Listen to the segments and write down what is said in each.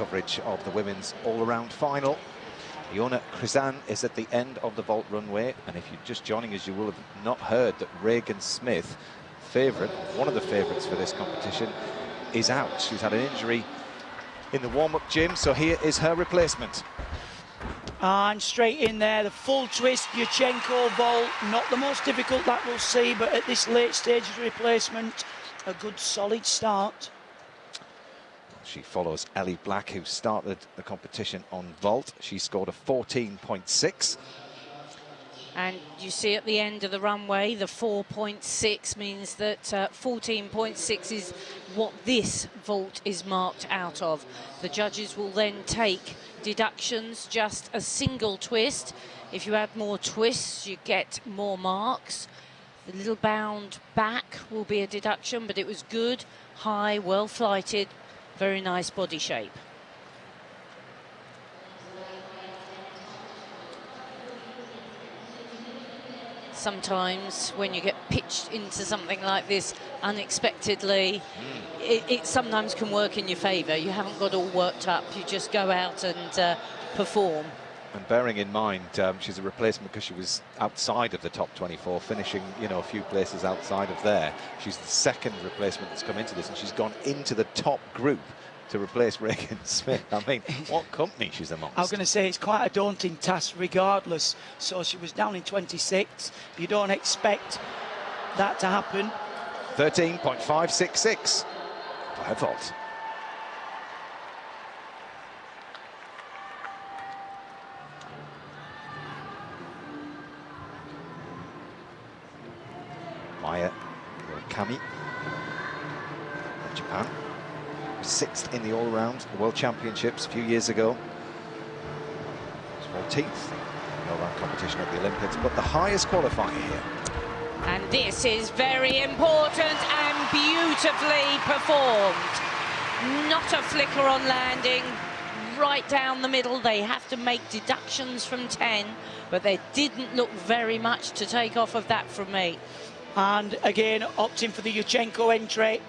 coverage of the women's all-around final. Iona Krizan is at the end of the vault runway, and if you're just joining us, you will have not heard that Regan Smith, one of the favourites for this competition, is out. She's had an injury in the warm-up gym, so here is her replacement. And straight in there, the full twist, Yurchenko vault, not the most difficult that we'll see, but at this late stage of replacement, a good solid start. She follows Ellie Black, who started the competition on vault. She scored a 14.6. And you see at the end of the runway, the 4.6 means that 14.6 is what this vault is marked out of. The judges will then take deductions, just a single twist. If you add more twists, you get more marks. The little bound back will be a deduction, but it was good, high, well flighted, very nice body shape. Sometimes when you get pitched into something like this unexpectedly, it sometimes can work in your favour. You haven't got all worked up, you just go out and perform. And bearing in mind, she's a replacement because she was outside of the top 24, finishing, you know, a few places outside of there. She's the second replacement that's come into this, and she's gone into the top group to replace Regan Smith. I mean, what company she's amongst. I was going to say, it's quite a daunting task regardless. So she was down in 26. You don't expect that to happen. 13.566 for her vault. Maya Murakami, Japan. 6th in the all-round World Championships a few years ago. 14th in the all-round competition at the Olympics, but the highest qualifier here. And this is very important and beautifully performed. Not a flicker on landing, right down the middle. They have to make deductions from 10, but there didn't look very much to take off of that from me. And again, opting for the Yurchenko entry.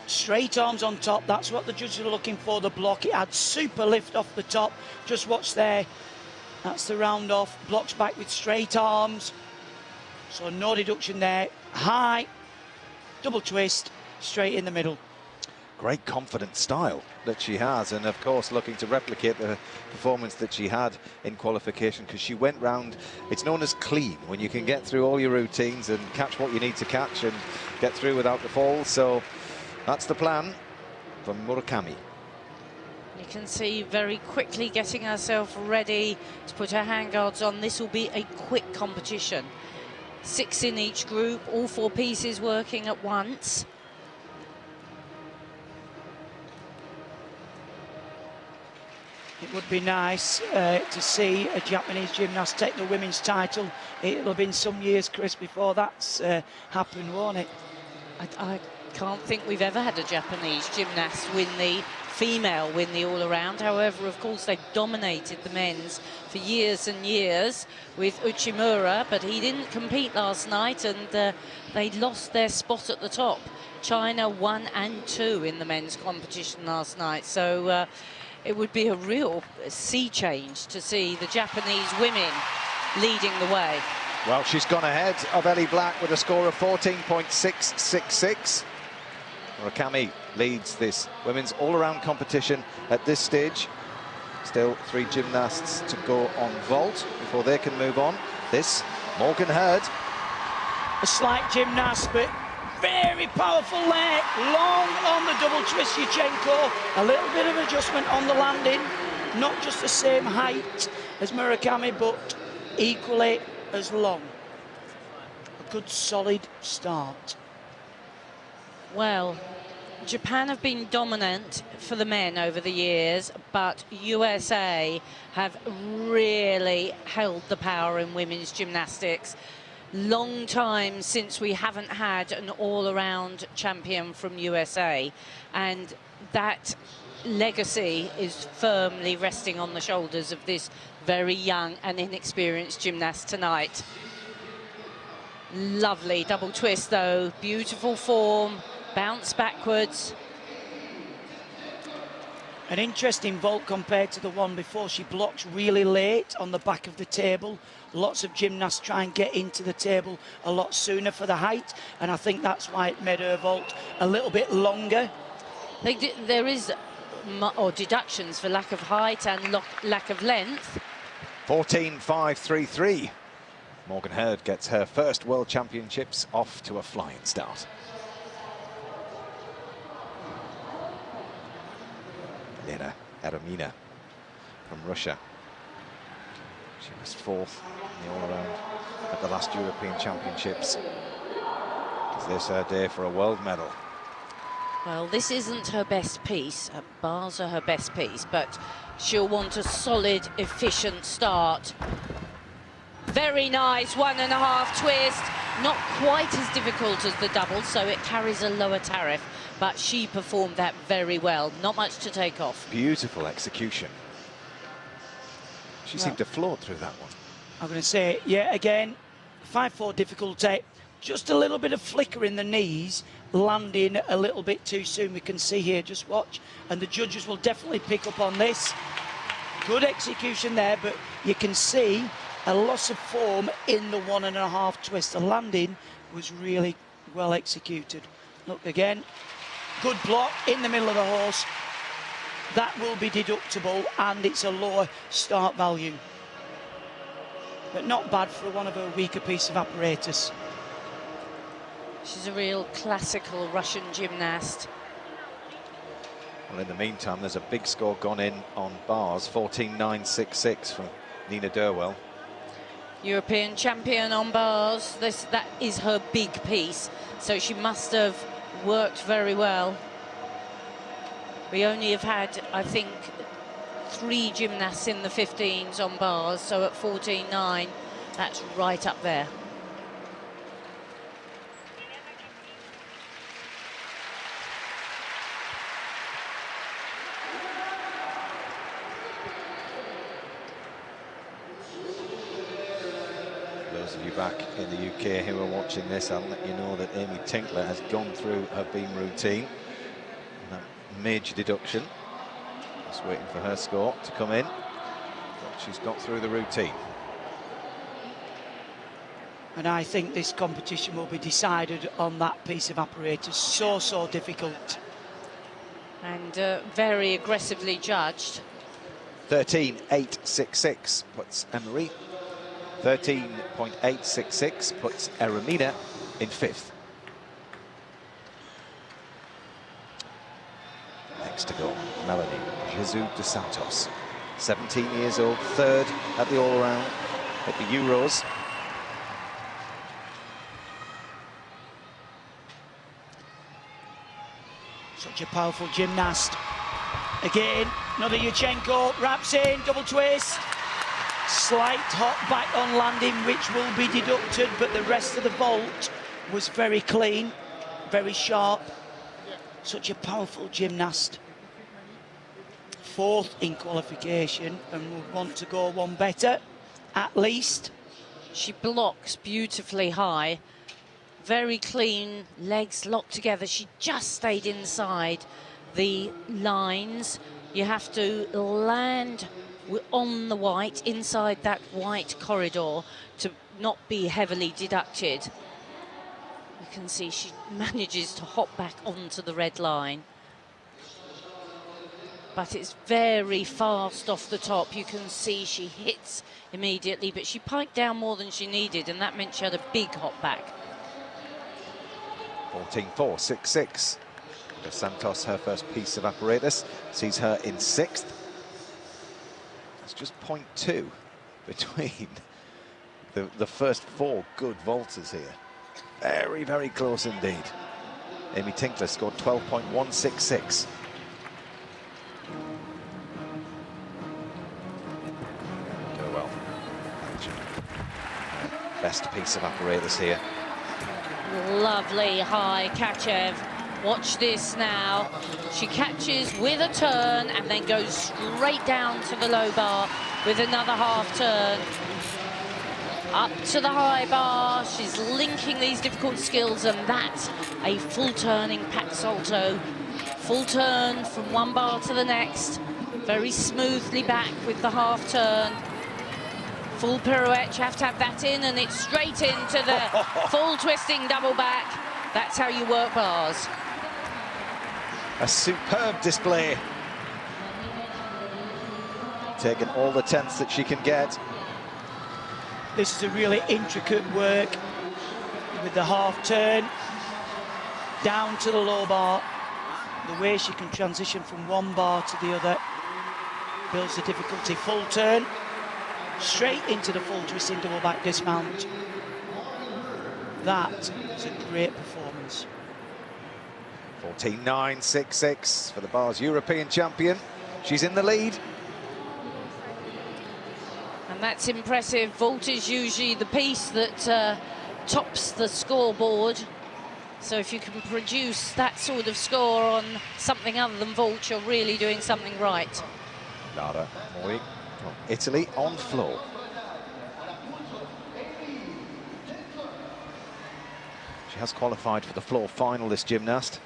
Straight arms on top, that's what the judges are looking for, the block. It had super lift off the top. Just watch there. That's the round off. Blocks back with straight arms. So no deduction there. High, double twist, straight in the middle. Great confident style that she has, and of course looking to replicate the performance that she had in qualification, because she went round, it's known as clean, when you can get through all your routines and catch what you need to catch and get through without the fall. So that's the plan for Murakami. You can see very quickly getting herself ready to put her handguards on. This will be a quick competition. 6 in each group, all 4 pieces working at once. It would be nice to see a Japanese gymnast take the women's title. It'll have been some years, Chris, before that's happened, won't it? I can't think we've ever had a Japanese gymnast win the all-around. However, of course, they've dominated the men's for years and years with Uchimura, but he didn't compete last night, and they lost their spot at the top. China 1 and 2 in the men's competition last night, so it would be a real sea change to see the Japanese women leading the way. Well, she's gone ahead of Ellie Black with a score of 14.666. Murakami leads this women's all-around competition at this stage. Still 3 gymnasts to go on vault before they can move on. This, Morgan Hurd. A slight gymnast, but very powerful there. Long on the double twist, Yurchenko. A little bit of adjustment on the landing. Not just the same height as Murakami, but equally as long. A good, solid start. Well, Japan have been dominant for the men over the years, but USA have really held the power in women's gymnastics. Long time since we haven't had an all-around champion from USA, and that legacy is firmly resting on the shoulders of this very young and inexperienced gymnast tonight. Lovely double twist though, beautiful form, bounce backwards. An interesting vault compared to the one before. She blocks really late on the back of the table. Lots of gymnasts try and get into the table a lot sooner for the height, and I think that's why it made her vault a little bit longer. There is or deductions for lack of height and lack of length. 14.533. Morgan Hurd gets her first World Championships off to a flying start. Lena Eremina from Russia. She was 4th in the all-around at the last European Championships. Is this her day for a world medal? Well, this isn't her best piece. Bars are her best piece, but she'll want a solid, efficient start. Very nice 1.5 twist. Not quite as difficult as the double, so it carries a lower tariff. But she performed that very well. Not much to take off. Beautiful execution. She seemed to float through that one. I'm going to say, yeah, again, 5-4 difficulty. Just a little bit of flicker in the knees, landing a little bit too soon. We can see here, just watch. And the judges will definitely pick up on this. Good execution there, but you can see a loss of form in the 1.5 twist. The landing was really well executed. Look again. Good block in the middle of the horse. That will be deductible, and it's a lower start value. But not bad for one of her weaker piece of apparatus. She's a real classical Russian gymnast. Well, in the meantime, there's a big score gone in on bars. 14.966 from Nina Derwell. European champion on bars. That is her big piece, so she must have worked very well. We only have had, I think, 3 gymnasts in the 15s on bars, so at 14.9, that's right up there. Those of you back in the UK who are watching this, I'll let you know that Amy Tinkler has gone through her beam routine. That major deduction. Just waiting for her score to come in. But she's got through the routine. And I think this competition will be decided on that piece of apparatus. So difficult. And very aggressively judged. 13.866 puts Emery. 13.866 puts Eremina in 5th. Next to go, Melanie Jesus dos Santos. 17 years old, 3rd at the all-around at the Euros. Such a powerful gymnast. Again, another Yurchenko, wraps in, double twist. Slight hop back on landing, which will be deducted, but the rest of the vault was very clean, very sharp. Such a powerful gymnast. 4th in qualification, and will want to go one better, at least. She blocks beautifully high. Very clean, legs locked together. She just stayed inside the lines. You have to land on the white, inside that white corridor, to not be heavily deducted. You can see she manages to hop back onto the red line. But it's very fast off the top. You can see she hits immediately, but she piked down more than she needed, and that meant she had a big hop back. 14.466. Dos Santos, her first piece of apparatus, sees her in 6th. That's just 0.2 between the first 4 good vaulters here. Very, very close indeed. Amy Tinkler scored 12.166. Go well. Best piece of apparatus here. Lovely high Kachev. Watch this now. She catches with a turn and then goes straight down to the low bar with another half turn. Up to the high bar. She's linking these difficult skills, and that's a full turning pack salto Full turn from one bar to the next. Very smoothly back with the half turn. Full pirouette, you have to have that in, and it's straight into the full twisting double back. That's how you work bars. A superb display. Taking all the tenths that she can get. This is a really intricate work with the half turn down to the low bar. The way she can transition from one bar to the other builds the difficulty. Full turn, straight into the full twisting double back dismount. That is a great performance. 14.966 for the bar's European champion. She's in the lead. And that's impressive. Vault is usually the piece that tops the scoreboard. So if you can produce that sort of score on something other than vault, you're really doing something right. Lara Mori from Italy on floor. She has qualified for the floor final, this gymnast.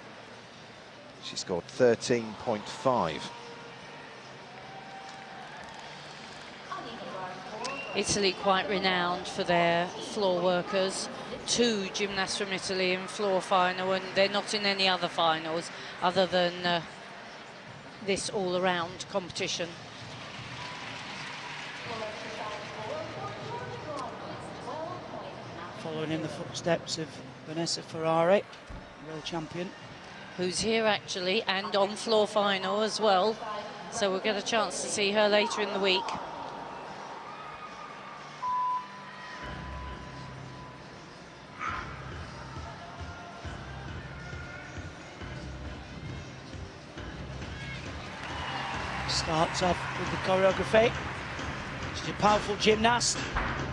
She scored 13.5. Italy quite renowned for their floor workers. 2 gymnasts from Italy in floor final, and they're not in any other finals other than this all-around competition. Following in the footsteps of Vanessa Ferrari, world champion. Who's here actually, and on floor final as well. So we'll get a chance to see her later in the week. Starts off with the choreography. She's a powerful gymnast.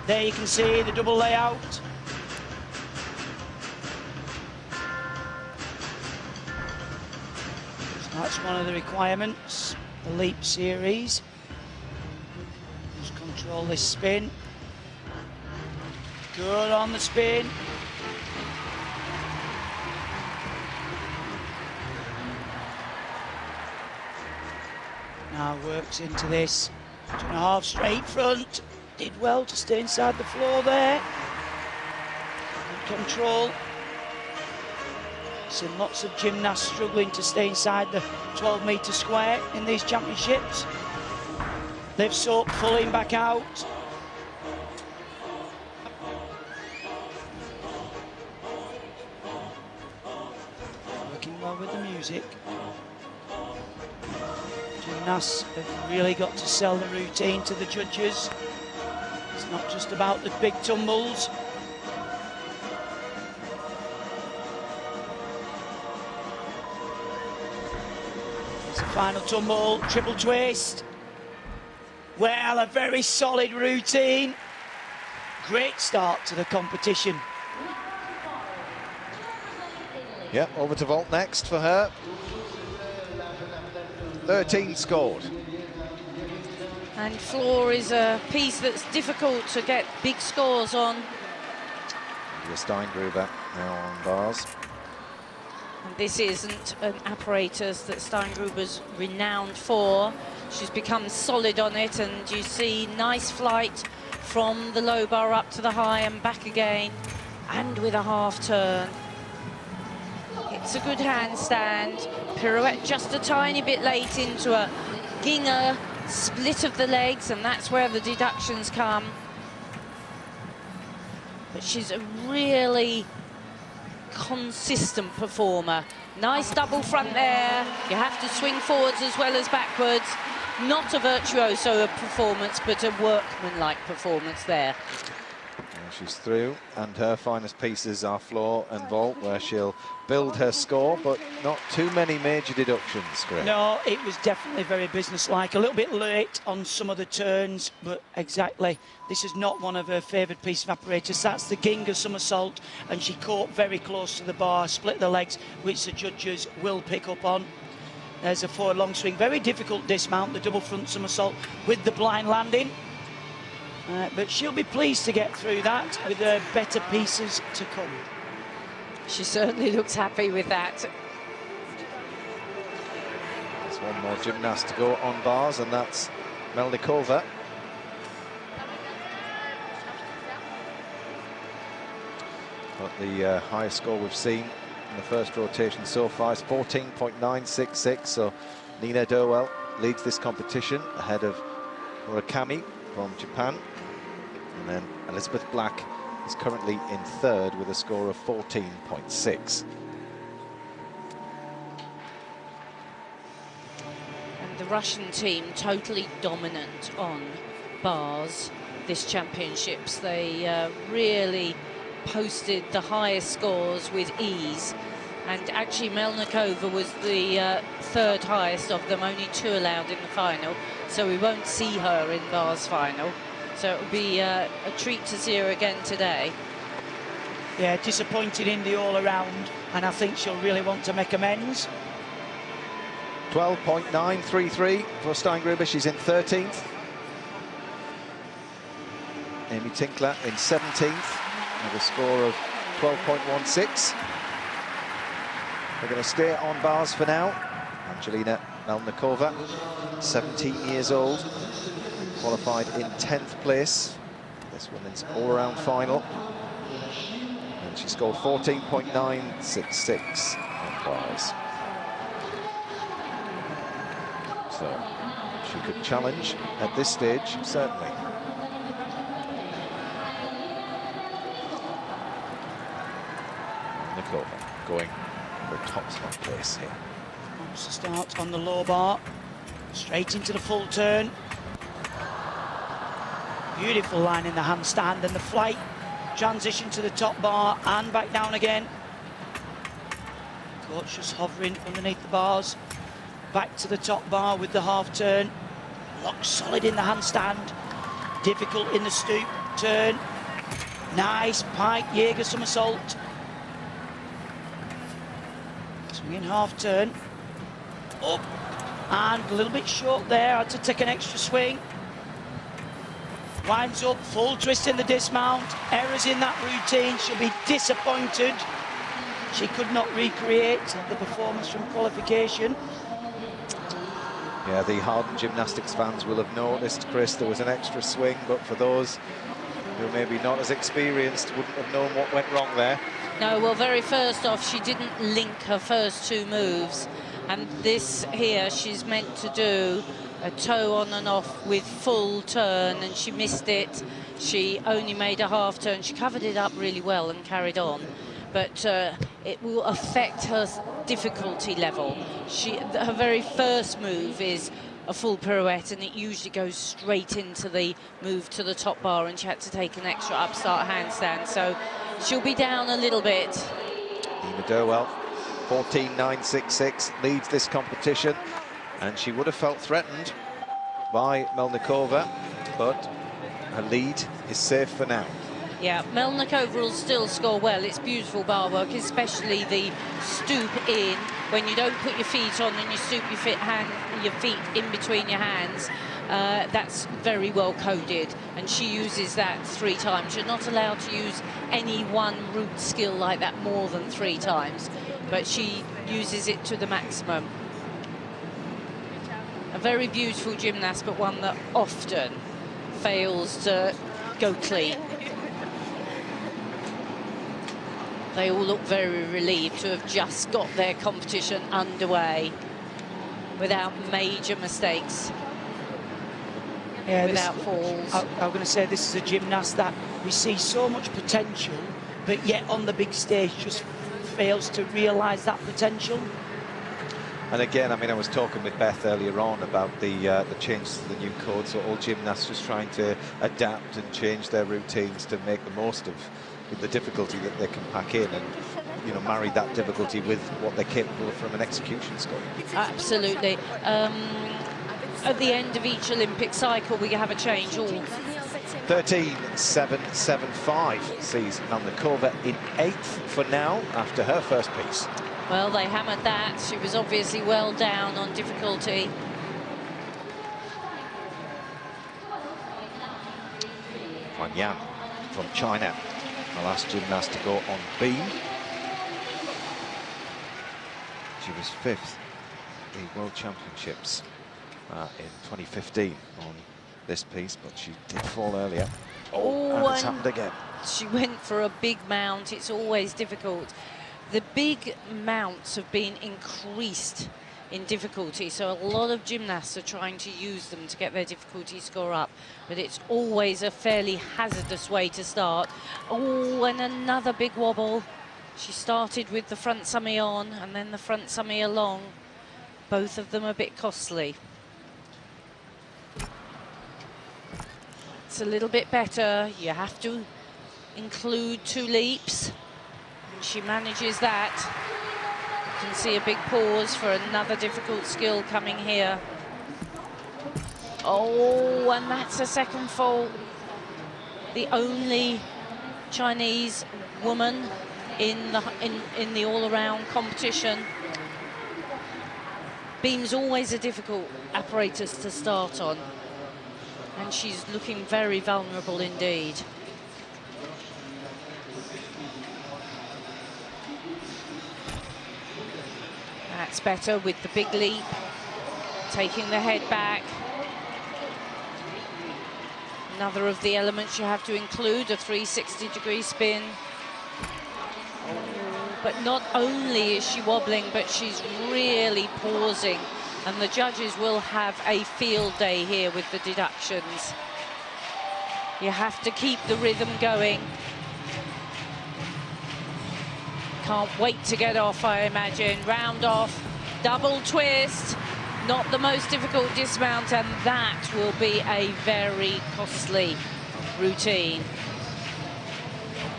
There you can see the double layout. So that's one of the requirements, the leap series. Just control this spin. Good on the spin. Now works into this 2.5 straight front. Did well to stay inside the floor there. Good control. Seen lots of gymnasts struggling to stay inside the 12-metre square in these championships. Lifts up, pulling back out. Working well with the music. Gymnasts have really got to sell the routine to the judges. It's not just about the big tumbles. It's a final tumble, triple twist. Well, a very solid routine. Great start to the competition. Yeah, over to vault next for her. 13 scored. And floor is a piece that's difficult to get big scores on. The Steingruber now on bars. And this isn't an apparatus that Steingruber's renowned for. She's become solid on it, and you see nice flight from the low bar up to the high and back again, and with a half turn. It's a good handstand. Pirouette just a tiny bit late into a Ginger split of the legs, and that's where the deductions come. But she's a really consistent performer. Nice double front there. You have to swing forwards as well as backwards. Not a virtuoso performance, but a workmanlike performance there. She's through, and her finest pieces are floor and vault, where she'll build her score, but not too many major deductions, Greg. No, it was definitely very businesslike. A little bit late on some of the turns, but exactly. This is not one of her favoured pieces of apparatus. That's the Ginger somersault, and she caught very close to the bar, split the legs, which the judges will pick up on. There's a forward long swing. Very difficult dismount, the double front somersault with the blind landing. But she'll be pleased to get through that with her better pieces to come. She certainly looks happy with that. One more gymnast to go on bars, and that's Melnikova. But the highest score we've seen in the first rotation so far is 14.966. So Nina Derwell leads this competition ahead of Murakami from Japan. And then Elizabeth Black is currently in third with a score of 14.6. And the Russian team totally dominant on bars this championships. They really posted the highest scores with ease, and actually Melnikova was the third highest of them, only 2 allowed in the final, so we won't see her in bars final, so it'll be a treat to see her again today. Yeah, disappointed in the all-around, and I think she'll really want to make amends. 12.933 for Steingruber, she's in 13th. Amy Tinkler in 17th. With a score of 12.16. We're going to stay on bars for now. Angelina Melnikova, 17 years old, qualified in 10th place. This women's all-around final. And she scored 14.966 on bars. So she could challenge at this stage, certainly. Going for top spot place here. Wants to start on the low bar, straight into the full turn. Beautiful line in the handstand, and the flight transition to the top bar and back down again. Coach just hovering underneath the bars. Back to the top bar with the half turn. Locked solid in the handstand. Difficult in the stoop turn. Nice pike Jaeger somersault. Swinging half turn, up, and a little bit short there, had to take an extra swing. Winds up, full twist in the dismount, errors in that routine, she'll be disappointed. She could not recreate the performance from qualification. Yeah, the hardened gymnastics fans will have noticed, Chris, there was an extra swing, but for those who may be not as experienced, wouldn't have known what went wrong there. No, well, very first off, she didn't link her first 2 moves. And this here, she's meant to do a toe on and off with full turn, and she missed it. She only made a half turn. She covered it up really well and carried on. But it will affect her difficulty level. Her very first move is a full pirouette, and it usually goes straight into the move to the top bar, and she had to take an extra upstart handstand, so she'll be down a little bit. Nina Derwell, 14.966, leads this competition, and she would have felt threatened by Melnikova, but her lead is safe for now. Yeah, Melnikova will still score well. It's beautiful bar work, especially the stoop in, when you don't put your feet on and you stoop your feet in between your hands. That's very well coded, and she uses that 3 times. You're not allowed to use any one root skill like that more than 3 times, but she uses it to the maximum. A very beautiful gymnast, but one that often fails to go clean. They all look very relieved to have just got their competition underway without major mistakes, without falls. I'm going to say this is a gymnast that we see so much potential, but yet on the big stage just fails to realise that potential. And again, I mean, I was talking with Beth earlier on about the changes to the new code, so all gymnasts just trying to adapt and change their routines to make the most of the difficulty that they can pack in, and marry that difficulty with what they're capable of from an execution score. Absolutely. At the end of each Olympic cycle, we have a change. 13.775 sees Melnikova in 8th for now after her first piece. Well, they hammered that. She was obviously well down on difficulty. Fan Yan from China, the last gymnast to go on beam. She was 5th the World Championships in 2015 on this piece, but she did fall earlier. And it's happened again. She went for a big mount. It's always difficult. The big mounts have been increased in difficulty, so a lot of gymnasts are trying to use them to get their difficulty score up, but it's always a fairly hazardous way to start. Oh, and another big wobble. She started with the front somme on and then the front somme along. Both of them a bit costly. It's a little bit better. You have to include 2 leaps. She manages that. You can see a big pause for another difficult skill coming here. Oh, and that's a second fall. The only Chinese woman in the all-around competition. Beam's always a difficult apparatus to start on, and she's looking very vulnerable indeed. That's better with the big leap, taking the head back. Another of the elements you have to include, a 360-degree spin. But not only is she wobbling, but she's really pausing. And the judges will have a field day here with the deductions. You have to keep the rhythm going. Can't wait to get off, I imagine. Round off, double twist. Not the most difficult dismount, and that will be a very costly routine.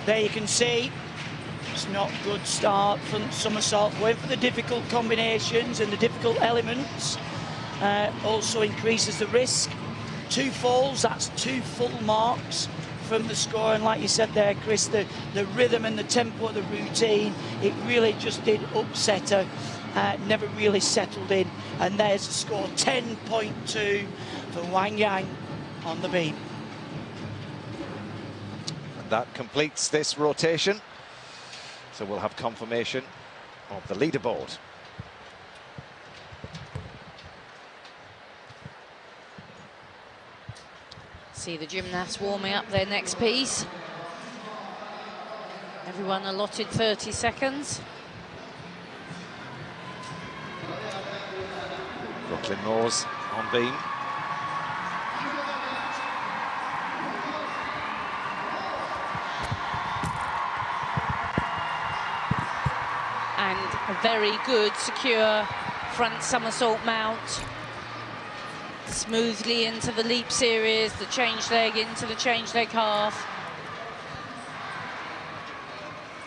There you can see, it's not a good start. Front somersault, going for the difficult combinations and the difficult elements. Also increases the risk. 2 falls, that's 2 full marks from the score. And like you said there, Chris, the rhythm and the tempo of the routine, it really just did upset her. Never really settled in. And there's the score, 10.2 for Wang Yang on the beam. And that completes this rotation. So we'll have confirmation of the leaderboard. See the gymnasts warming up their next piece. Everyone allotted 30 seconds. Brooklyn Moores on beam. And a very good, secure front somersault mount. Smoothly into the leap series, the change leg into the change leg half.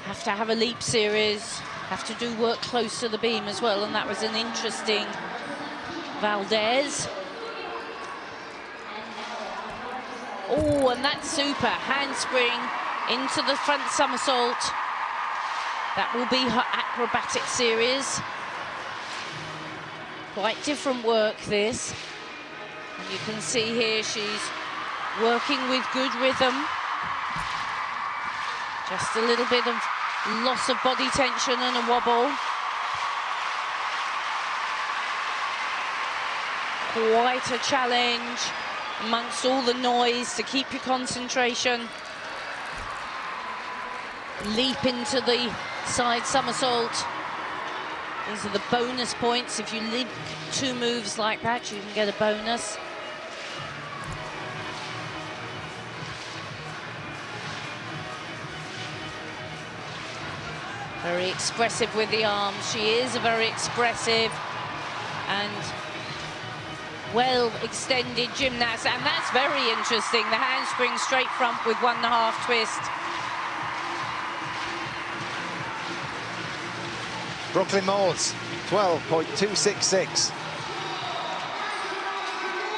Have to have a leap series, have to do work close to the beam as well, and that was an interesting Valdez. Oh, and that's super, handspring into the front somersault. That will be her acrobatic series. Quite different work, this. And you can see here she's working with good rhythm. Just a little bit of loss of body tension and a wobble. Quite a challenge amongst all the noise to keep your concentration. Leap into the side somersault. These are the bonus points. If you leap 2 moves like that, you can get a bonus. Very expressive with the arms. She is a very expressive and well-extended gymnast, and that's very interesting. The handspring straight front with 1.5 twist. Brooklyn Moores, 12.266.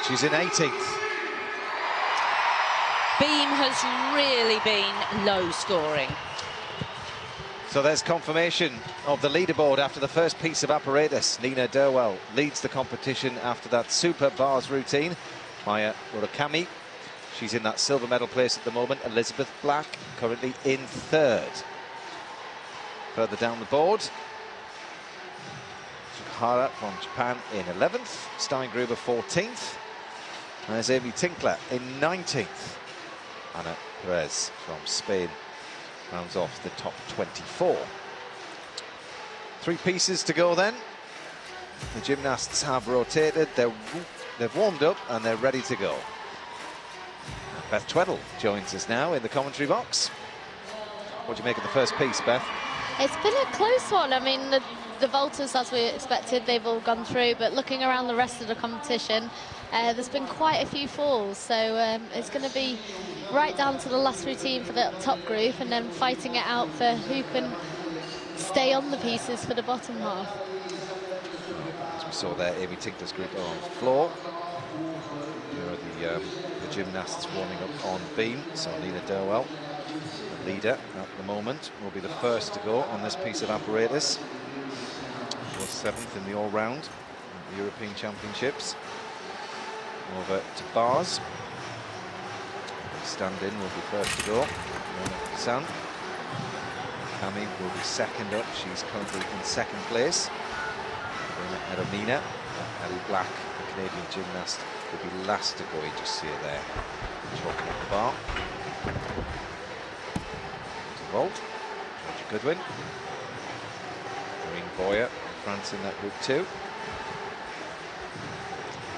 She's in 18th. Beam has really been low scoring. So there's confirmation of the leaderboard after the first piece of apparatus. Nina Derwell leads the competition after that super bars routine. Maya Murakami, she's in that silver medal place at the moment. Elizabeth Black currently in 3rd. Further down the board, Hara from Japan in 11th, Steingruber 14th, and there's Amy Tinkler in 19th. Ana Perez from Spain rounds off the top 24. 3 pieces to go then. The gymnasts have rotated, they've warmed up and they're ready to go. Beth Tweddle joins us now in the commentary box. What do you make of the first piece, Beth? It's been a close one. I mean, the vaulters, as we expected, they've all gone through, but looking around the rest of the competition, there's been quite a few falls, so it's going to be right down to the last routine for the top group and then fighting it out for who can stay on the pieces for the bottom half. As we saw there, Amy Tinkler's group are on the floor. Here are the gymnasts warming up on beam, so Nina Derwell, the leader at the moment, will be the first to go on this piece of apparatus. Was 7th in the all-round at the European Championships. Over to bars. Stand-in will be first to go. San. Cami will be second up. She's currently in 2nd place. Edomina, Ellie Black, the Canadian gymnast, will be last to go. You just see her there, choking at the bar. To vault, Georgia Goodwin. Marine Boyer, France in that group too.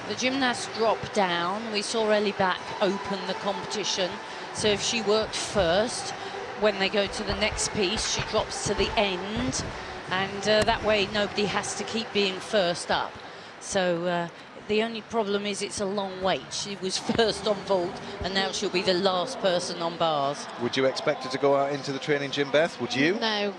The gymnasts drop down. We saw Ellie Black open the competition. So if she worked first, when they go to the next piece, she drops to the end. And that way nobody has to keep being first up. So the only problem is it's a long wait. She was first on vault and now she'll be the last person on bars. Would you expect her to go out into the training gym, Beth? Would you? No,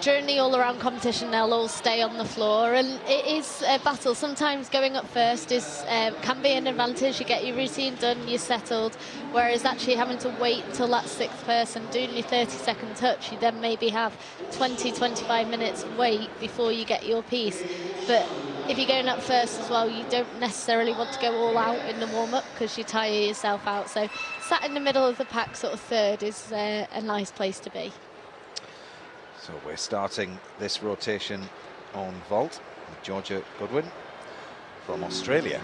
during the all-around competition they'll all stay on the floor, and it is a battle. Sometimes going up first is can be an advantage. You get your routine done, you're settled, whereas actually having to wait until that 6th person, doing your 30-second touch, you then maybe have 20-25 minutes wait before you get your piece. But if you're going up first as well, you don't necessarily want to go all out in the warm-up because you tire yourself out. So sat in the middle of the pack, sort of 3rd, is a nice place to be. So we're starting this rotation on vault with Georgia Goodwin from Australia.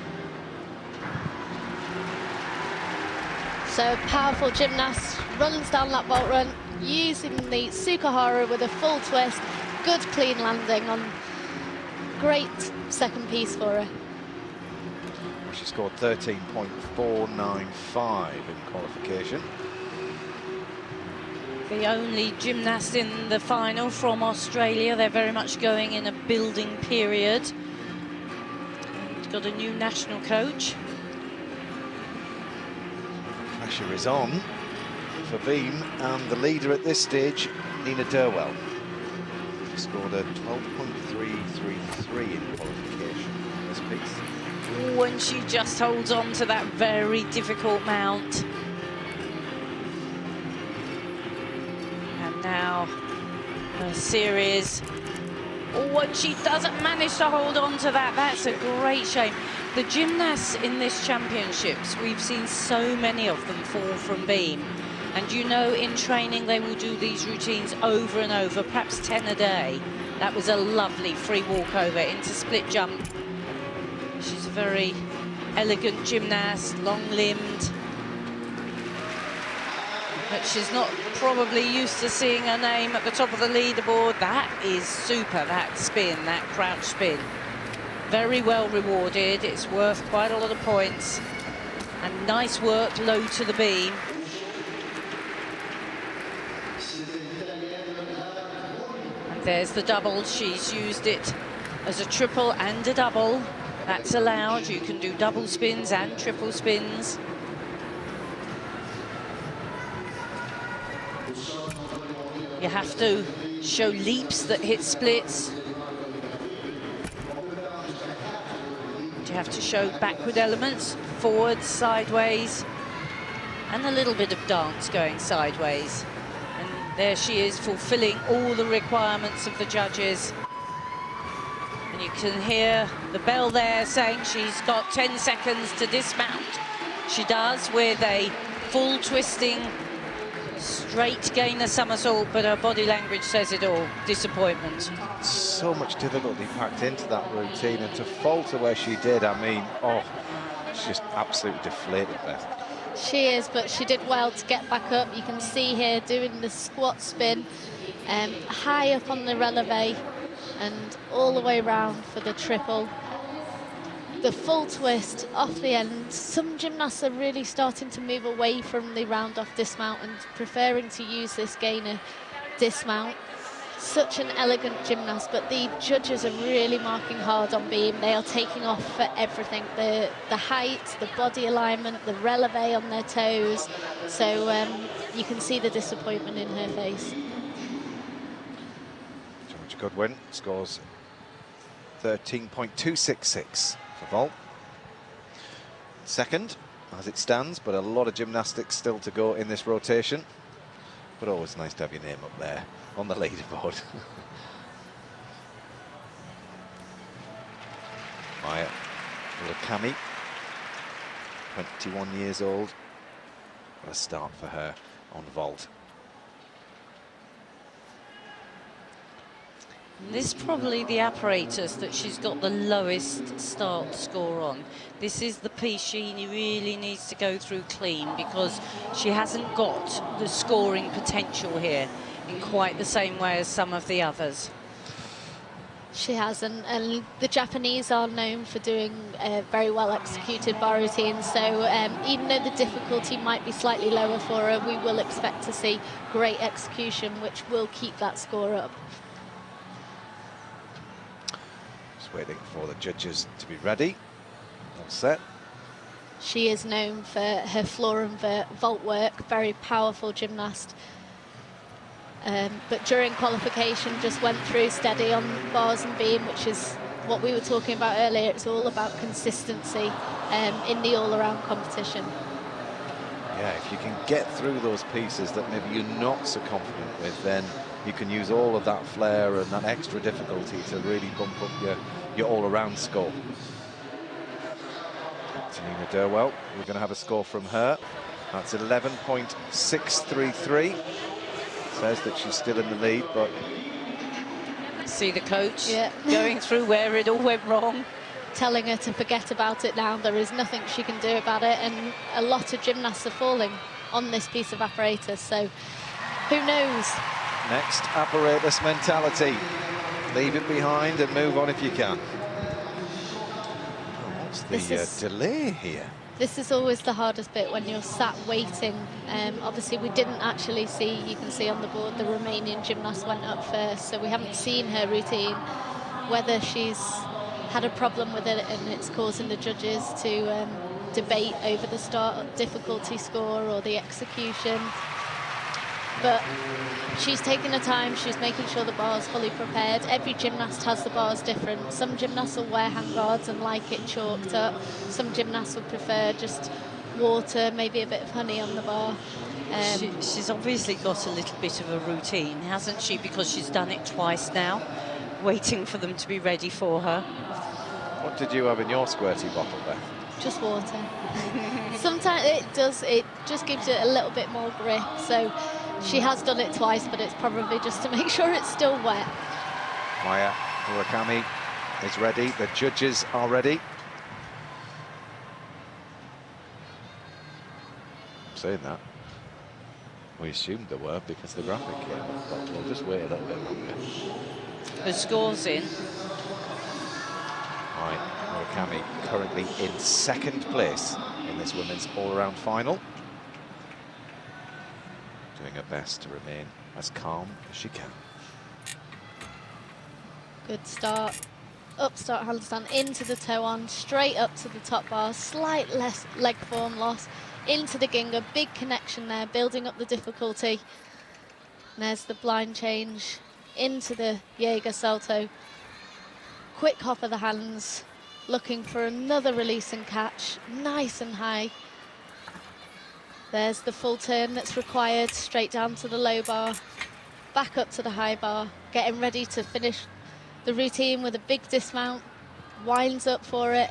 So powerful gymnast, runs down that vault run, using the Sukahara with a full twist, good clean landing on great 2nd piece for her. She scored 13.495 in qualification. The only gymnast in the final from Australia. They're very much going in a building period. And got a new national coach. Pressure is on for beam, and the leader at this stage, Nina Derwell. She scored a 12.333 in qualification in this piece. When she just holds on to that very difficult mount. And now her series. When she doesn't manage to hold on to that, that's a great shame. The gymnasts in this championships, we've seen so many of them fall from beam. And you know, in training, they will do these routines over and over, perhaps 10 a day. That was a lovely free walkover into split jump. She's a very elegant gymnast, long-limbed. But she's not probably used to seeing her name at the top of the leaderboard. That is super, that spin, that crouch spin. Very well rewarded. It's worth quite a lot of points. And nice work low to the beam. And there's the double. She's used it as a triple and a double. That's allowed. You can do double spins and triple spins. You have to show leaps that hit splits. You have to show backward elements, forwards, sideways, and a little bit of dance going sideways. And there she is, fulfilling all the requirements of the judges. And you can hear the bell there saying she's got 10 seconds to dismount. She does, with a full twisting Straight gainer somersault, but her body language says it all. Disappointment. So much difficulty packed into that routine, and to falter where she did, I mean, oh, she's just absolutely deflated, Beth. She is, but she did well to get back up. You can see here doing the squat spin, high up on the releve, and all the way round for the triple. The full twist off the end. Some gymnasts are really starting to move away from the round off dismount and preferring to use this gainer dismount. Such an elegant gymnast, but the judges are really marking hard on beam. They are taking off for everything. The height, the body alignment, the releve on their toes. So you can see the disappointment in her face. Georgia Goodwin scores 13.266 for vault. Second, as it stands, but a lot of gymnastics still to go in this rotation. But always nice to have your name up there on the leaderboard. Maya Murakami, 21 years old. What a start for her on vault. This is probably the apparatus that she's got the lowest start score on. This is the piece she really needs to go through clean, because she hasn't got the scoring potential here in quite the same way as some of the others. She hasn't, and the Japanese are known for doing very well executed bar routines, so even though the difficulty might be slightly lower for her, we will expect to see great execution, which will keep that score up. Just waiting for the judges to be ready. All set. She is known for her floor and vault work, very powerful gymnast. But during qualification just went through steady on bars and beam, which is what we were talking about earlier. It's all about consistency in the all-around competition. Yeah, if you can get through those pieces that maybe you're not so confident with, then you can use all of that flair and that extra difficulty to really bump up your all-around score. Tanina Durwell, we're going to have a score from her. That's 11.633. Says that she's still in the lead, but... See the coach going through where it all went wrong. Telling her to forget about it now. There is nothing she can do about it, and a lot of gymnasts are falling on this piece of apparatus, so who knows? Next, apparatus mentality. Leave it behind and move on if you can. Oh, what's the delay here? This is always the hardest bit when you're sat waiting. Obviously, we didn't actually see, you can see on the board, the Romanian gymnast went up first, so we haven't seen her routine. Whether she's had a problem with it and it's causing the judges to debate over the start difficulty score or the execution. But she's taking her time, she's making sure the bar's fully prepared. Every gymnast has the bars different. Some gymnasts will wear hand guards and like it chalked up. Some gymnasts would prefer just water, maybe a bit of honey on the bar. She's obviously got a little bit of a routine, hasn't she? Because she's done it twice now, waiting for them to be ready for her. What did you have in your squirty bottle, Beth? Just water. Sometimes it just gives it a little bit more grip. So she has done it twice, but it's probably just to make sure it's still wet. Maya Murakami is ready. The judges are ready. I'm saying that. We assumed there were because the graphic came up, but we'll just wait a little bit longer. The score's in. Right, Murakami currently in second place in this women's all-around final. Doing her best to remain as calm as she can. Good start. Up start handstand into the toe on, straight up to the top bar, slight less leg form loss, into the ginger, big connection there, building up the difficulty. And there's the blind change into the Jaeger salto. Quick hop of the hands, looking for another release and catch, nice and high. There's the full turn that's required, straight down to the low bar, back up to the high bar, getting ready to finish the routine with a big dismount, winds up for it.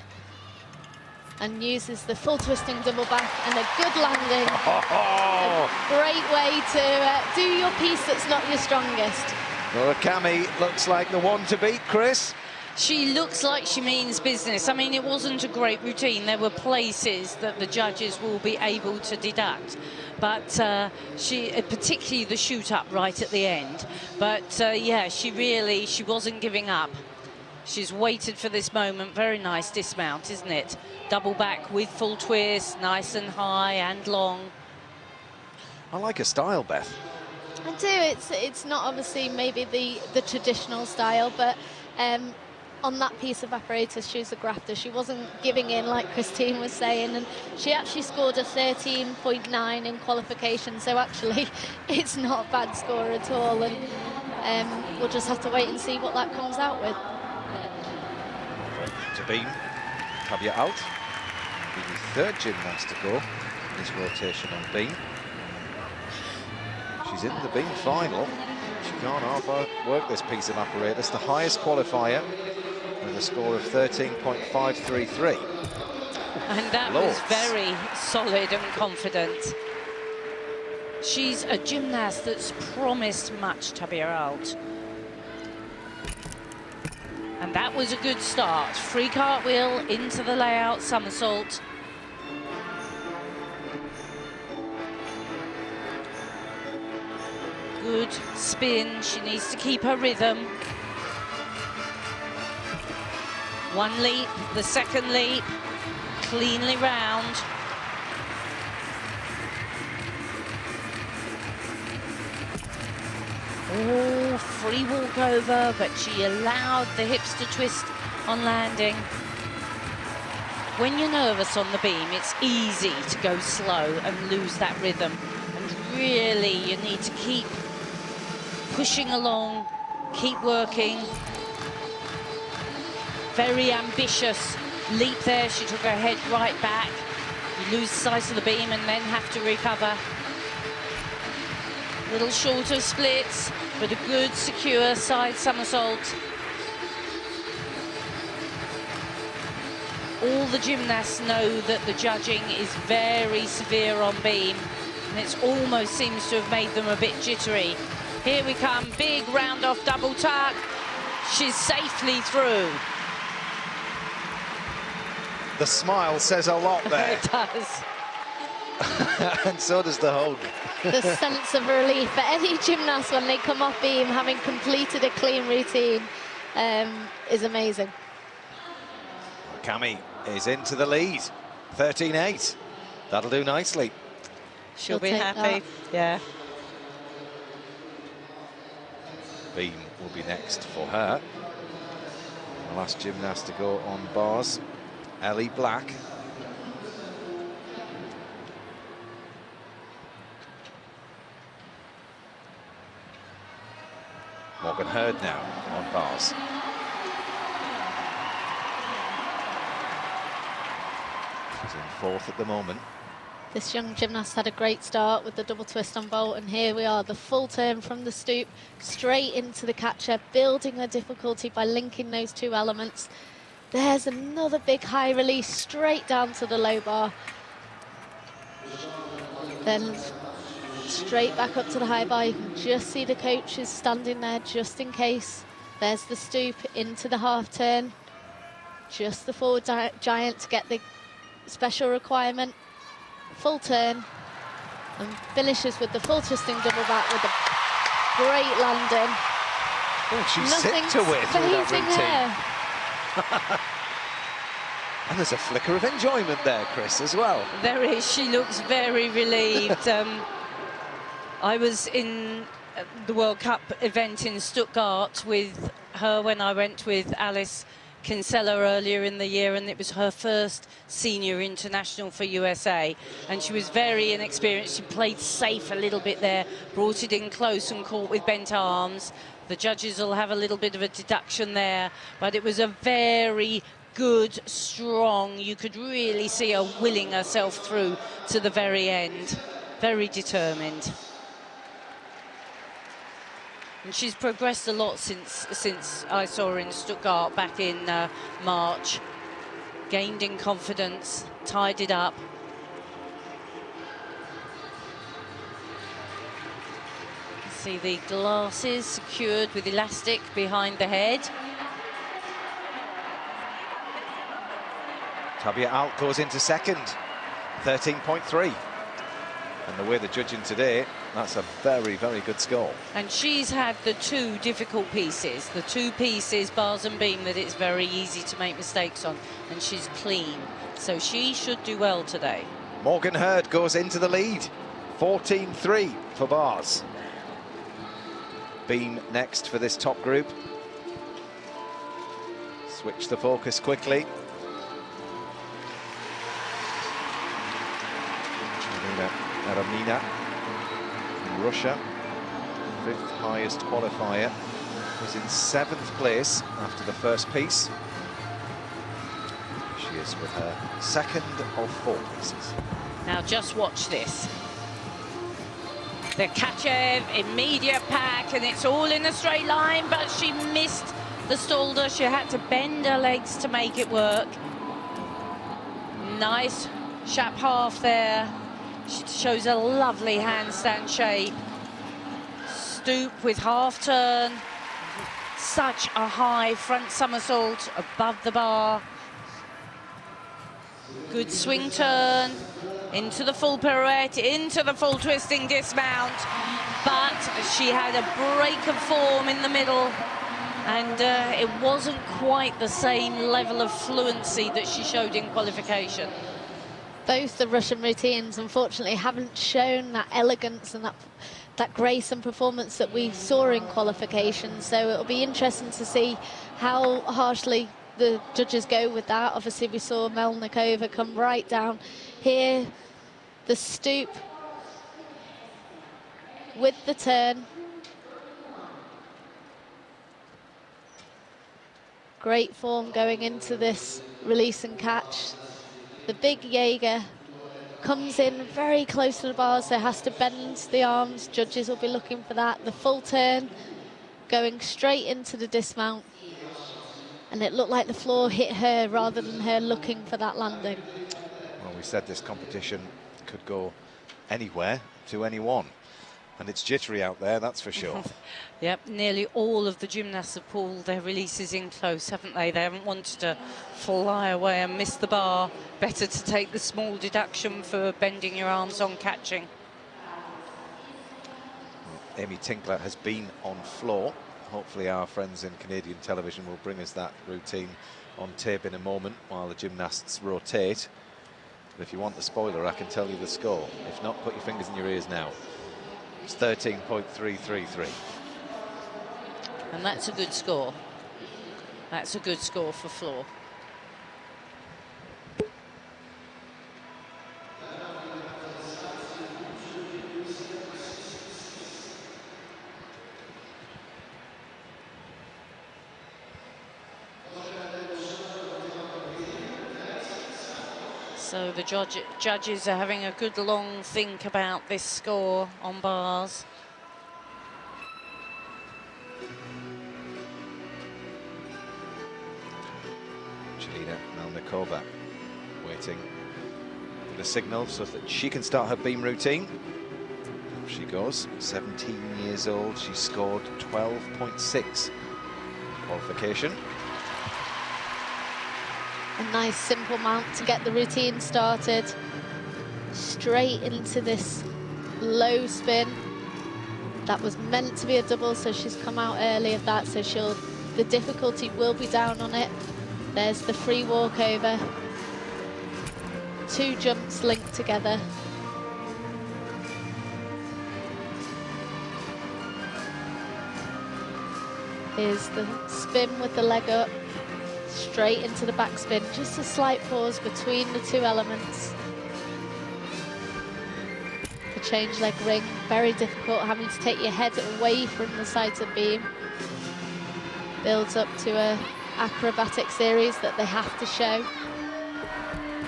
and uses the full twisting double back and a good landing. Oh. A great way to do your piece that's not your strongest. Well, Cami looks like the one to beat, Chris. She looks like she means business. I mean, it wasn't a great routine. There were places that the judges will be able to deduct. But she, particularly the shoot up right at the end. But yeah, she wasn't giving up. She's waited for this moment. Very nice dismount, isn't it? Double back with full twist, nice and high and long. I like her style, Beth. I do. It's not obviously maybe the traditional style, but on that piece of apparatus, she was a grafter. She wasn't giving in, like Christine was saying, and she actually scored a 13.9 in qualification, so actually it's not a bad score at all, and we'll just have to wait and see what that comes out with. To beam, caveat out. The third gymnast to go in this rotation on beam. She's in the beam final. She can't half work this piece of apparatus. The highest qualifier with a score of 13.533. And that was very solid and confident. She's a gymnast that's promised much, Tabea Alt. And that was a good start. Free cartwheel into the layout somersault. Good spin. She needs to keep her rhythm. One leap, the second leap, cleanly round. Oh, free walkover, but she allowed the hips to twist on landing. When you're nervous on the beam, it's easy to go slow and lose that rhythm. And really, you need to keep pushing along, keep working. Very ambitious leap there. She took her head right back. You lose sight of the beam and then have to recover. Little shorter splits, but a good, secure side somersault. All the gymnasts know that the judging is very severe on beam, and it almost seems to have made them a bit jittery. Here we come, big round off double tuck. She's safely through. The smile says a lot there. It does. And so does the hug. The sense of relief for any gymnast when they come off beam, having completed a clean routine, is amazing. Cami is into the lead, 13.8. That'll do nicely. She'll be happy, yeah. Beam will be next for her. The last gymnast to go on bars, Ellie Black. Morgan Hurd now on bars. She's in fourth at the moment. This young gymnast had a great start with the double twist on bolt, and here we are, the full turn from the stoop straight into the catcher, building her difficulty by linking those two elements. There's another big high release straight down to the low bar. Then straight back up to the high bar. You can just see the coaches standing there just in case. There's the stoop into the half turn. Just the forward giant to get the special requirement. Full turn, and finishes with the full twisting double back with a great landing. Oh, she's sick to win with that routine. And there's a flicker of enjoyment there, Chris, as well. There is. She looks very relieved. I was in the World Cup event in Stuttgart with her when I went with Alice Kinsella earlier in the year, and it was her first senior international for USA, and she was very inexperienced. She played safe a little bit there, brought it in close and caught with bent arms. The judges will have a little bit of a deduction there, but it was a very good, strong, you could really see her willing herself through to the very end. Very determined. And she's progressed a lot since I saw her in Stuttgart back in March. gained in confidence, tied it up. See the glasses secured with elastic behind the head. Tabia Alt goes into second, 13.3. And the way they're judging today, that's a very, very good score. And she's had the two difficult pieces, the two pieces, bars and beam, that it's very easy to make mistakes on, and she's clean. So she should do well today. Morgan Hurd goes into the lead, 14.3 for bars. Beam next for this top group. Switch the focus quickly. Aramina in Russia, 5th highest qualifier, was in 7th place after the first piece. She is with her 2nd of 4 pieces. Now just watch this. The Kachev immediate pack, and it's all in a straight line, but she missed the stalder. She had to bend her legs to make it work. Nice sharp half there. She shows a lovely handstand shape. Stoop with half turn. Such a high front somersault above the bar. Good swing turn. Into the full pirouette, into the full twisting dismount. But she had a break of form in the middle. And it wasn't quite the same level of fluency that she showed in qualification. Both the Russian routines, unfortunately, haven't shown that elegance and that grace and performance that we saw in qualification. So it'll be interesting to see how harshly the judges go with that. Obviously, we saw Melnikova come right down here. The stoop with the turn. Great form going into this release and catch. The big Jaeger comes in very close to the bar, so has to bend the arms. Judges will be looking for that. The full turn going straight into the dismount. And it looked like the floor hit her rather than her looking for that landing. Well, we said this competition could go anywhere to anyone. And it's jittery out there, that's for sure. Yep, nearly all of the gymnasts have pulled their releases in close, haven't they? They haven't wanted to fly away and miss the bar. Better to take the small deduction for bending your arms on catching. Amy Tinkler has been on floor. Hopefully our friends in Canadian television will bring us that routine on tape in a moment while the gymnasts rotate. But if you want the spoiler, I can tell you the score. If not, put your fingers in your ears now. It's 13.333. And that's a good score. That's a good score for floor. So the judges are having a good long think about this score on bars. Jelena Melnikova waiting for the signal so that she can start her beam routine. Up she goes, 17 years old. She scored 12.6 qualification. A nice simple mount to get the routine started. Straight into this low spin. That was meant to be a double, so she's come out early of that, so the difficulty will be down on it. There's the free walkover. 2 jumps linked together. Here's the spin with the leg up. Straight into the backspin, just a slight pause between the 2 elements. The change leg ring, very difficult, having to take your head away from the sides of beam. Builds up to a acrobatic series that they have to show.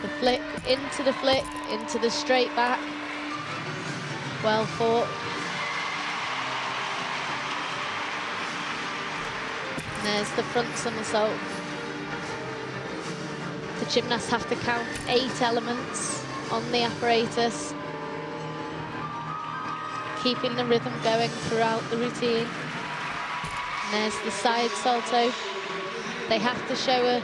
The flick, into the straight back. Well fought. And there's the front somersault. The gymnasts have to count 8 elements on the apparatus, keeping the rhythm going throughout the routine. And there's the side salto. They have to show a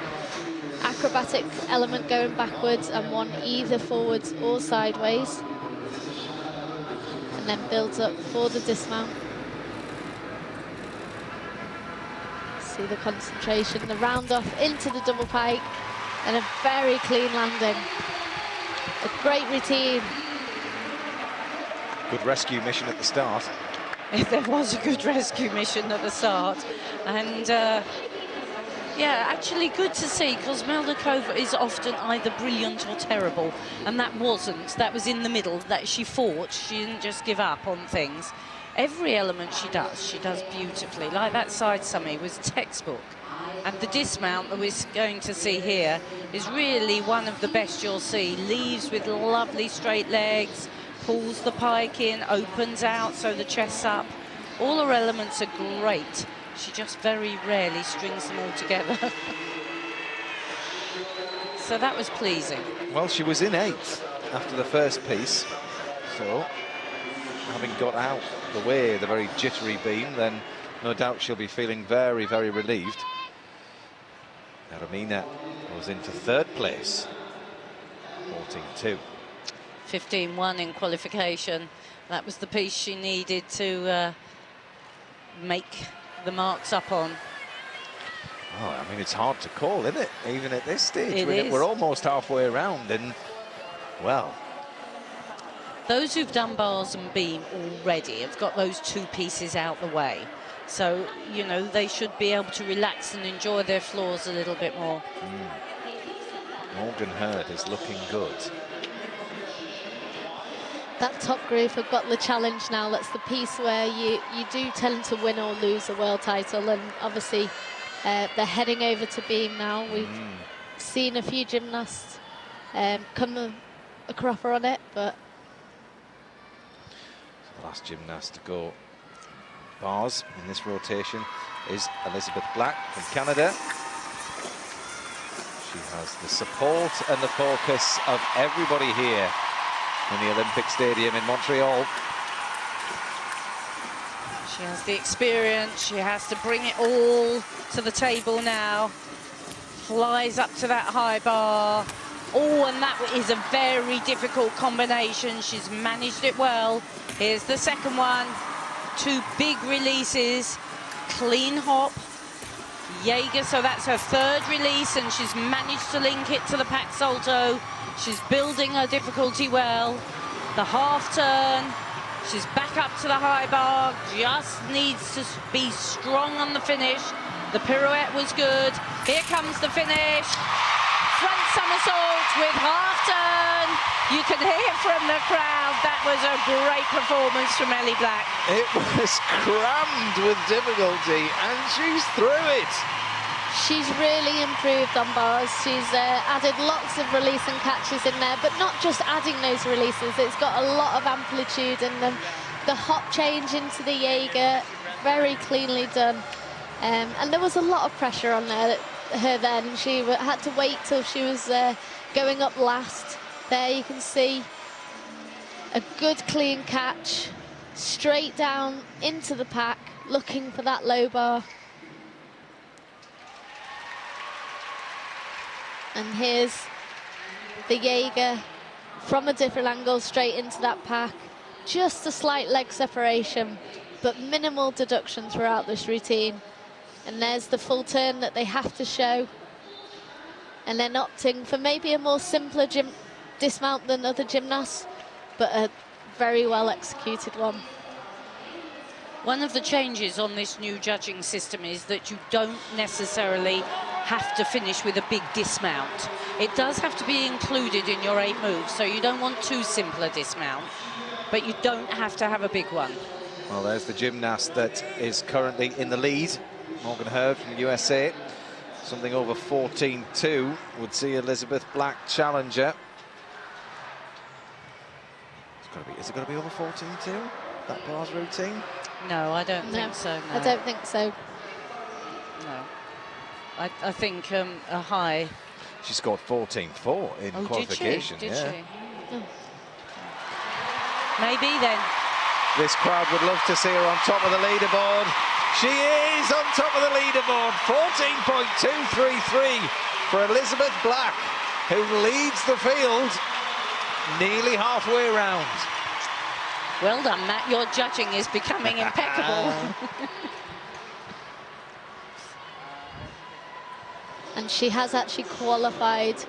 acrobatic element going backwards and one either forwards or sideways, and then builds up for the dismount. See the concentration, the round off into the double pike, and a very clean landing. A great routine. Good rescue mission at the start. There was a good rescue mission at the start, and yeah, actually good to see, because Meldakova is often either brilliant or terrible, and that wasn't. That was in the middle, that she fought. She didn't just give up on things. Every element she does beautifully. Like that side summy was textbook. And the dismount that we're going to see here is really one of the best you'll see. Leaves with lovely straight legs, pulls the pike in, opens out so the chest's up. All her elements are great. She just very rarely strings them all together. So that was pleasing. Well, she was in 8th after the first piece, so having got out the way the very jittery beam, then no doubt she'll be feeling very, very relieved. Armina goes into 3rd place, 14-2. 15-1 in qualification. That was the piece she needed to make the marks up on. Oh, I mean, it's hard to call, isn't it? Even at this stage. It is. We're almost halfway around, and, well... Those who've done bars and beam already have got those 2 pieces out the way. So, you know, they should be able to relax and enjoy their floors a little bit more. Morgan Hurd is looking good. That top groove have got the challenge now. That's the piece where you do tend to win or lose a world title, and obviously they're heading over to beam now. We've seen a few gymnasts come a cropper on it, but... The last gymnast to go bars in this rotation is Elizabeth Black from Canada. She has the support and the focus of everybody here in the Olympic Stadium in Montreal. She has the experience. She has to bring it all to the table now. Flies up to that high bar. Oh, and that is a very difficult combination. She's managed it well. Here's the second one. 2 big releases. Clean hop. Jaeger, so that's her 3rd release, and she's managed to link it to the pack salto. She's building her difficulty well. The half turn. She's back up to the high bar. Just needs to be strong on the finish. The pirouette was good. Here comes the finish. Front somersault with half turn. You can hear from the crowd. That was a great performance from Ellie Black. It was crammed with difficulty, and she's through it. She's really improved on bars. She's added lots of release and catches in there, but not just adding those releases. It's got a lot of amplitude in them. The hop change into the Jaeger, very cleanly done. And there was a lot of pressure on her then. She had to wait till she was going up last. There you can see a good clean catch, straight down into the pack, looking for that low bar. And here's the Jaeger from a different angle, straight into that pack. Just a slight leg separation, but minimal deduction throughout this routine. And there's the full turn that they have to show. And then opting for maybe a more simpler dismount than other gymnasts, but a very well executed one. One of the changes on this new judging system is that you don't necessarily have to finish with a big dismount. It does have to be included in your 8 moves, so you don't want too simple a dismount, but you don't have to have a big one. Well, there's the gymnast that is currently in the lead, Morgan Hurd from the USA. Something over 14-2 would see Elizabeth Black challenger. Is it going to be over 14-2, that bars routine? No, I don't think so. No. I don't think so. No. I think a high She scored 14.4 in qualification. Did yeah. she? Oh. Maybe then. This crowd would love to see her on top of the leaderboard. She is on top of the leaderboard. 14.233 for Elizabeth Black, who leads the field nearly halfway round. Well done, Matt. Your judging is becoming impeccable. And she has actually qualified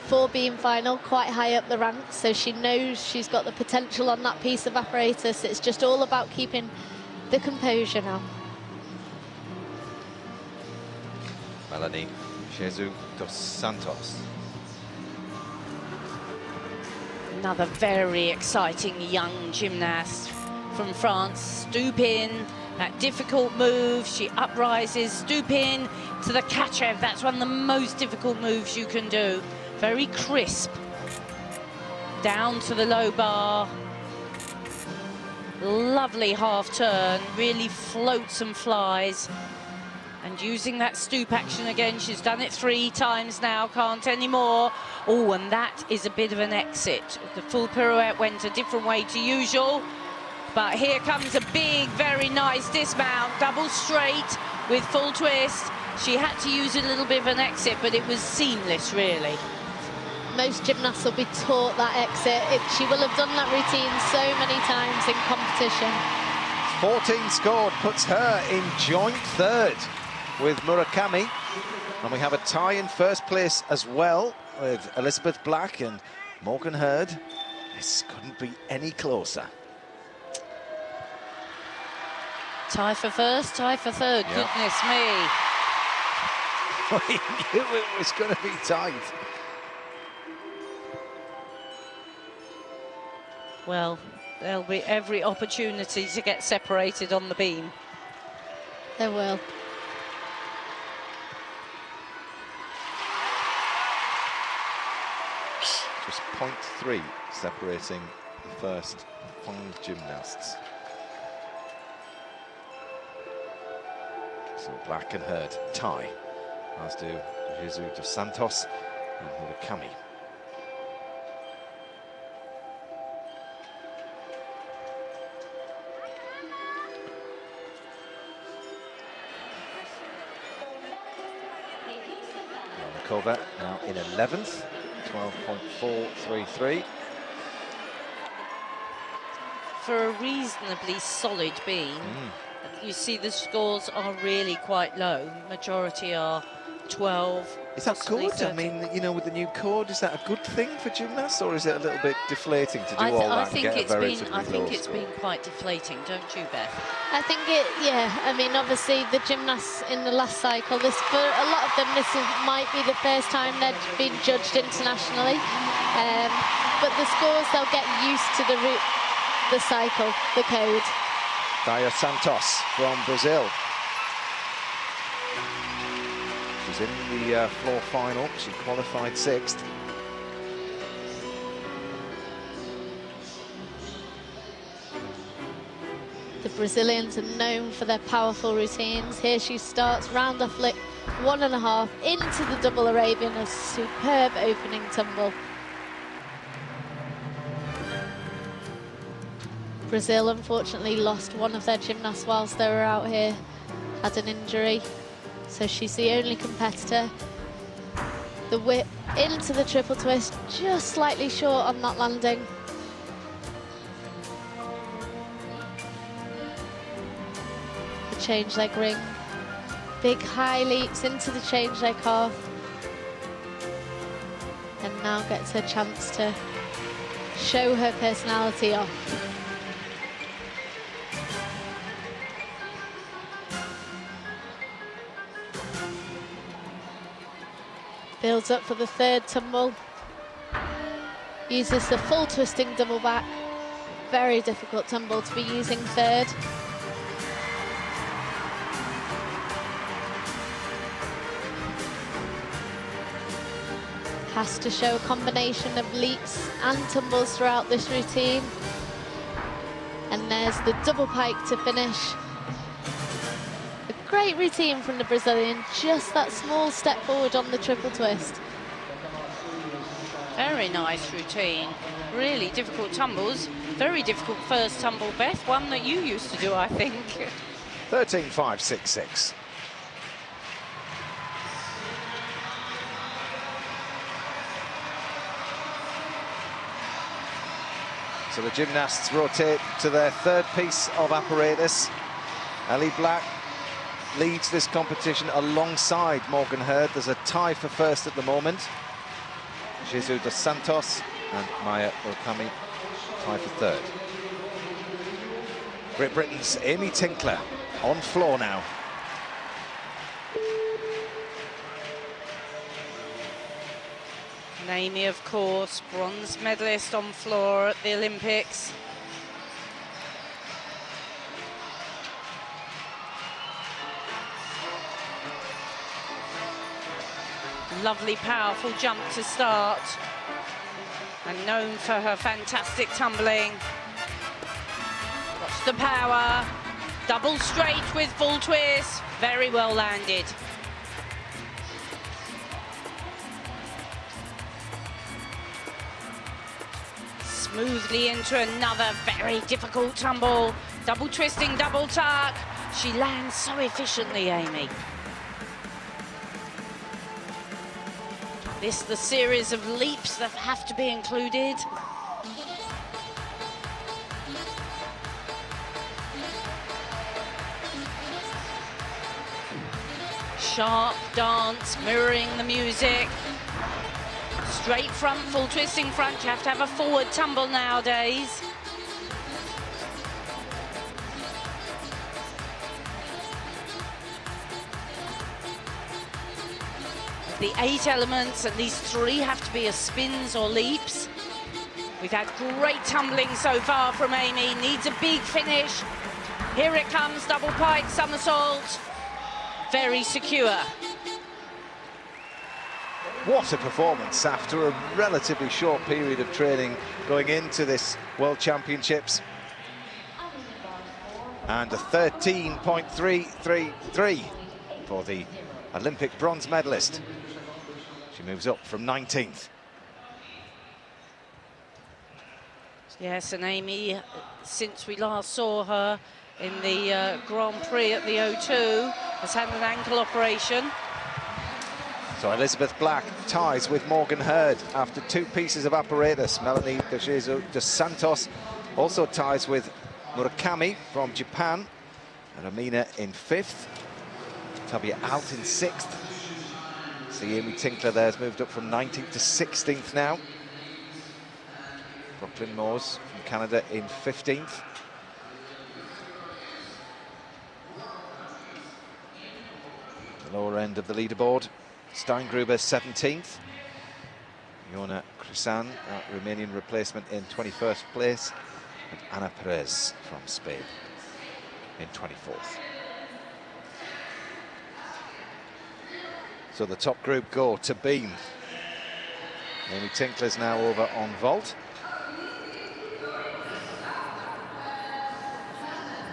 for beam final quite high up the ranks, so she knows she's got the potential on that piece of apparatus. It's just all about keeping the composure now. Melanie Jesus dos Santos. Another very exciting young gymnast from France. Stoop in, that difficult move. She uprises, stoop in to the Kachev. That's one of the most difficult moves you can do. Very crisp. Down to the low bar. Lovely half turn, really floats and flies. And using that stoop action again, she's done it 3 times now, can't anymore. Oh, and that is a bit of an exit. The full pirouette went a different way to usual. But here comes a big, very nice dismount, double straight with full twist. She had to use a little bit of an exit, but it was seamless, really. Most gymnasts will be taught that exit. She will have done that routine so many times in competition. 14 scored, puts her in joint third with Murakami. And we have a tie in first place as well with Elizabeth Black and Morgan Hurd. This couldn't be any closer. Tie for first, tie for third, Yep. Goodness me. We knew it was going to be tight. Well, there'll be every opportunity to get separated on the beam. There will. Just 0.3 separating the first 5 gymnasts. So Black and Hurd tie, as do Jesus dos Santos and Murakami. Cover now in 11th, 12.433. For a reasonably solid beam, you see the scores are really quite low. Majority are 12. Is that possibly good? 13. I mean, you know, with the new code, is that a good thing for gymnasts, or is it a little bit deflating to do all that I and think get a it's been. relatively I think low it's score? been quite deflating, don't you, Beth? I think it, yeah. I mean, obviously the gymnasts in the last cycle, this for a lot of them, might be the first time they've been judged internationally. But the scores, they'll get used to the cycle, the code. Daya Santos from Brazil. She's in the floor final. She qualified 6th. The Brazilians are known for their powerful routines. Here she starts, round off lick, 1.5 into the double Arabian, a superb opening tumble. Brazil unfortunately lost one of their gymnasts whilst they were out here, had an injury, so she's the only competitor. The whip into the triple twist, just slightly short on that landing. The change leg ring, big high leaps into the change leg half, and now gets her chance to show her personality off. Builds up for the third tumble. Uses the full twisting double back. Very difficult tumble to be using third. Has to show a combination of leaps and tumbles throughout this routine. And there's the double pike to finish. A Great routine from the Brazilian, just that small step forward on the triple twist. Very nice routine. Really difficult tumbles. Very difficult first tumble, Beth. One that you used to do, I think. 13.566. So the gymnasts rotate to their third piece of apparatus. Ellie Black leads this competition alongside Morgan Hurd. There's a tie for first at the moment. Jesus dos Santos and Maya Murakami tie for third. Great Britain's Amy Tinkler on floor now. And Amy, of course, bronze medalist on floor at the Olympics. Lovely, powerful jump to start. And known for her fantastic tumbling. Watch the power. Double straight with full twist. Very well landed. Smoothly into another very difficult tumble. Double twisting, double tuck. She lands so efficiently, Amy. This the series of leaps that have to be included. Sharp dance, mirroring the music. Straight front, full twisting front. You have to have a forward tumble nowadays. The 8 elements, and these 3 have to be as spins or leaps. We've had great tumbling so far from Amy. Needs a big finish. Here it comes, double pike somersault. Very secure. What a performance after a relatively short period of training going into this World Championships. And a 13.333 for the Olympic bronze medalist. She moves up from 19th. Yes, and Amy, since we last saw her in the Grand Prix at the O2, has had an ankle operation. So Elizabeth Black ties with Morgan Hurd after 2 pieces of apparatus. Melanie dos Santos also ties with Murakami from Japan. And Amina in 5th. Tabia out in 6th. See Amy Tinkler there has moved up from 19th to 16th now. Brooklyn Moores from Canada in 15th. The lower end of the leaderboard. Steingruber 17th. Iona Crisan, Romanian replacement, in 21st place. And Ana Perez from Spain in 24th. So the top group go to beam. Amy Tinkler's now over on vault.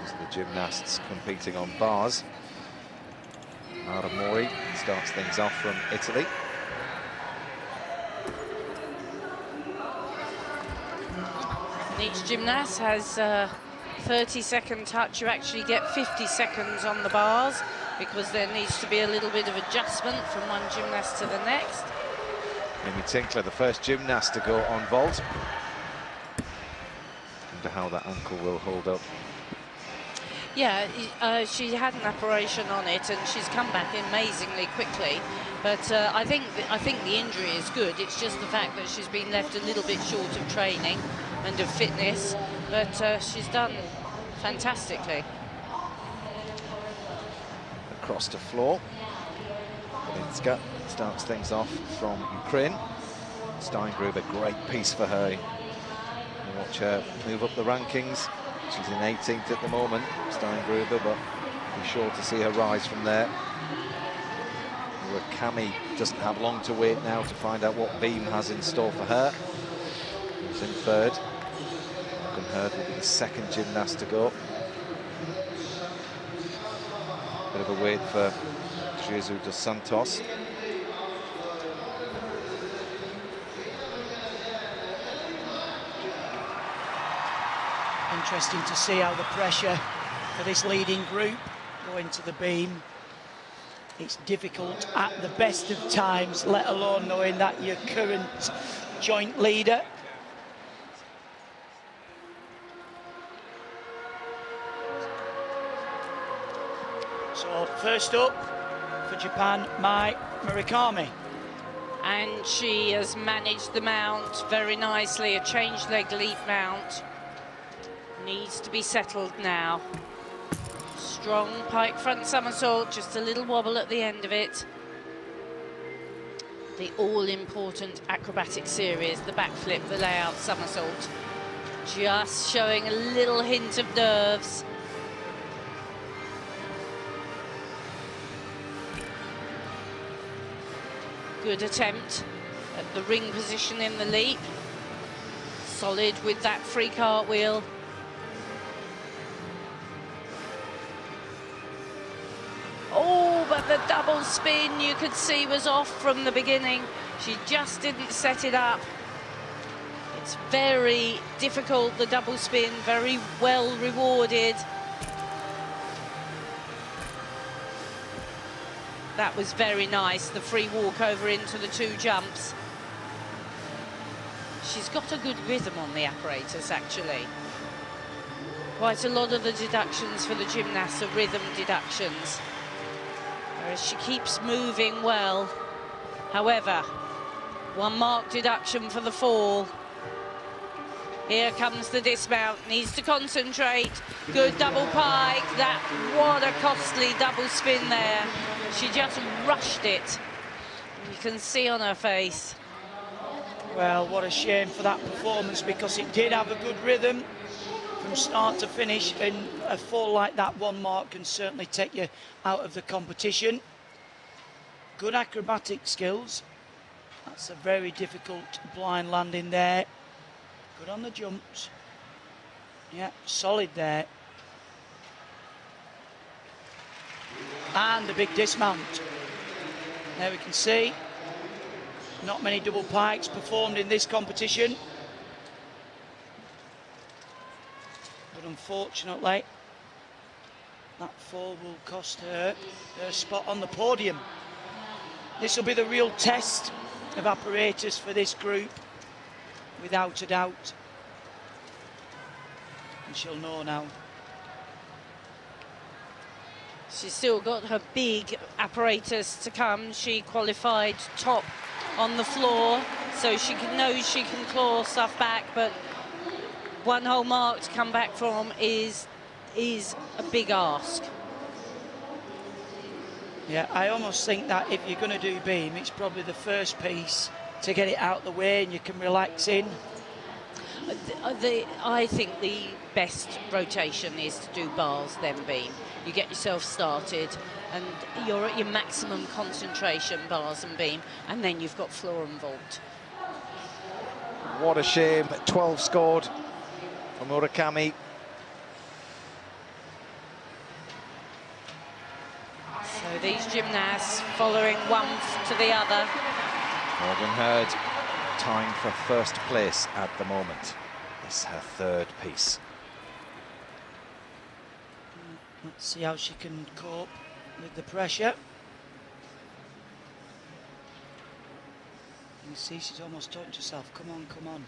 These are the gymnasts competing on bars. Mara Mori starts things off from Italy. And each gymnast has a 30-second touch. You actually get 50 seconds on the bars because there needs to be a little bit of adjustment from one gymnast to the next. Amy Tinkler, the first gymnast to go on vault. Wonder how that ankle will hold up. Yeah, she had an operation on it and she's come back amazingly quickly. But I think the injury is good. It's just the fact that she's been left a little bit short of training and of fitness. But she's done fantastically. Across to floor. Polinska starts things off from Ukraine. Steingruber, great piece for her. You watch her move up the rankings. She's in 18th at the moment, Steingruber, but be sure to see her rise from there. Murakami doesn't have long to wait now to find out what beam has in store for her. She's in 3rd. Morgan Hurd will be the 2nd gymnast to go. Bit of a wait for Jesus dos Santos. Interesting to see how the pressure for this leading group going to the beam. It's difficult at the best of times, let alone knowing that your current joint leader. So first up for Japan, Mai Murakami. And she has managed the mount very nicely, a change leg leap mount. Needs to be settled now. Strong pike front somersault, just a little wobble at the end of it. The all-important acrobatic series, the backflip, the layout somersault. Just showing a little hint of nerves. Good attempt at the ring position in the leap. Solid with that free cartwheel. Oh, but the double spin you could see was off from the beginning. She just didn't set it up. It's very difficult, the double spin, very well rewarded. That was very nice, the free walk over into the two jumps. She's got a good rhythm on the apparatus, actually. Quite a lot of the deductions for the gymnasts are rhythm deductions. Whereas she keeps moving well. However, one mark deduction for the fall. Here comes the dismount, needs to concentrate. Good double pike, what a costly double spin there. She just rushed it. You can see on her face. Well, what a shame for that performance, because it did have a good rhythm from start to finish, and a fall like that, one mark can certainly take you out of the competition. Good acrobatic skills. That's a very difficult blind landing there. Good on the jumps. Yeah, solid there. And the big dismount. There we can see not many double pikes performed in this competition. But unfortunately, that fall will cost her her spot on the podium. This will be the real test of apparatus for this group, without a doubt. And she'll know now. She's still got her big apparatus to come. She qualified top on the floor, so she knows she can claw stuff back, but one whole mark to come back from is a big ask. Yeah, I almost think that if you're going to do beam, it's probably the first piece to get it out of the way and you can relax in. I think the best rotation is to do bars, then beam. You get yourself started and you're at your maximum concentration, bars and beam, and then you've got floor and vault. What a shame. 12 scored for Murakami. So these gymnasts following one to the other. Morgan Hurd tying for first place at the moment. This is her third piece. Let's see how she can cope with the pressure. You see she's almost talking to herself. Come on, come on.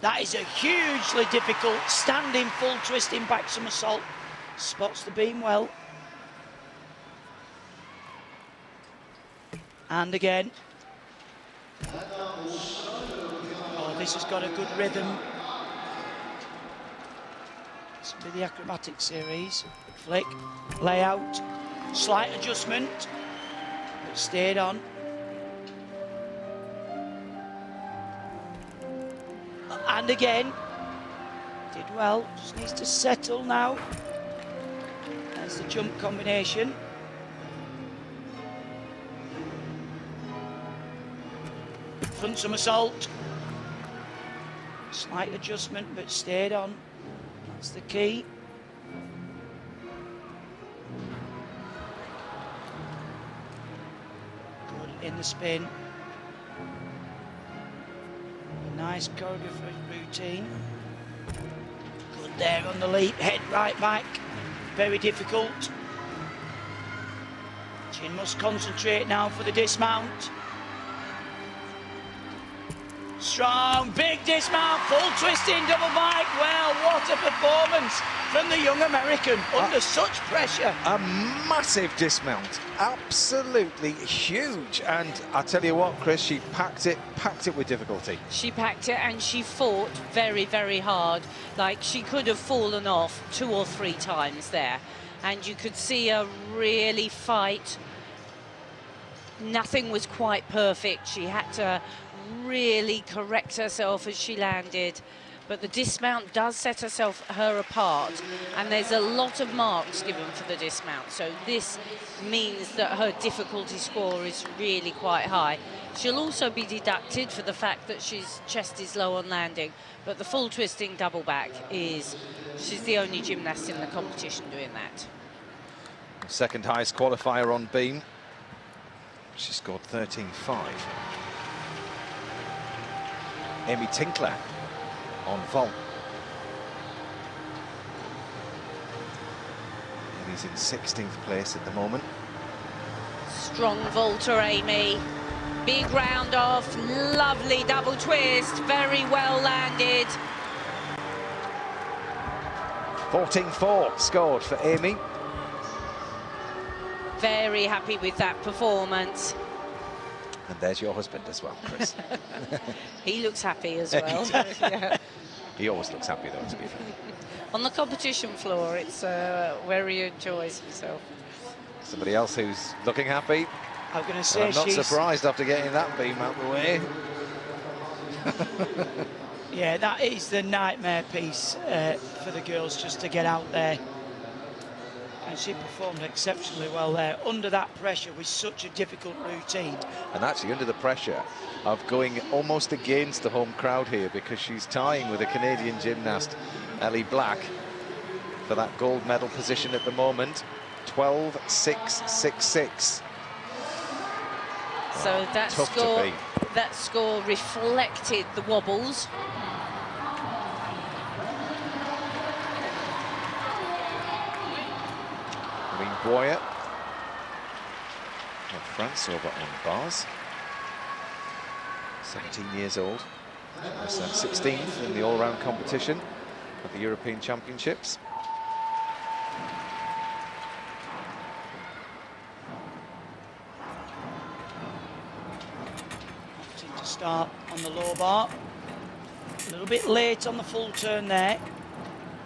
That is a hugely difficult standing full twisting back somersault. Spots the beam well. And again. Oh, this has got a good rhythm. This will be the acrobatic series. Flick, layout, slight adjustment, but stayed on. And again, did well, just needs to settle now. There's the jump combination. Front somersault. Slight adjustment, but stayed on. That's the key. in the spin. A nice choreographed routine. Good there on the leap, head right back. Very difficult. She must concentrate now for the dismount. Strong, big dismount, full twisting double bike. Well, what a performance from the young American under such pressure. A massive dismount, absolutely huge. And I tell you what, Chris, she packed it with difficulty. She packed it and she fought very, very hard. Like, she could have fallen off 2 or 3 times there. And you could see her really fight. Nothing was quite perfect. She had to really correct herself as she landed, but the dismount does set her apart, and there's a lot of marks given for the dismount, so this means that her difficulty score is really quite high. She'll also be deducted for the fact that she's chest is low on landing, but the full twisting double back she's the only gymnast in the competition doing that. Second highest qualifier on beam. She scored 13.5. Amy Tinkler on vault. Amy's in 16th place at the moment. Strong vaulter, Amy. Big round off, lovely double twist, very well landed. 14.4 scored for Amy. Very happy with that performance. And there's your husband as well, Chris. He looks happy as well. Yeah. He always looks happy, though, to be fair. On the competition floor, it's where he enjoys himself. Somebody else who's looking happy. I'm going to say I'm not surprised after getting that beam out the way. Yeah, that is the nightmare piece for the girls, just to get out there. And she performed exceptionally well there, under that pressure with such a difficult routine. And actually under the pressure of going almost against the home crowd here, because she's tying with a Canadian gymnast, Ellie Black, for that gold medal position at the moment. 12.666. So that score reflected the wobbles. Boyer of France over on bars. 17 years old. She was 16th in the all-round competition of the European Championships. Opting to start on the low bar. A little bit late on the full turn there.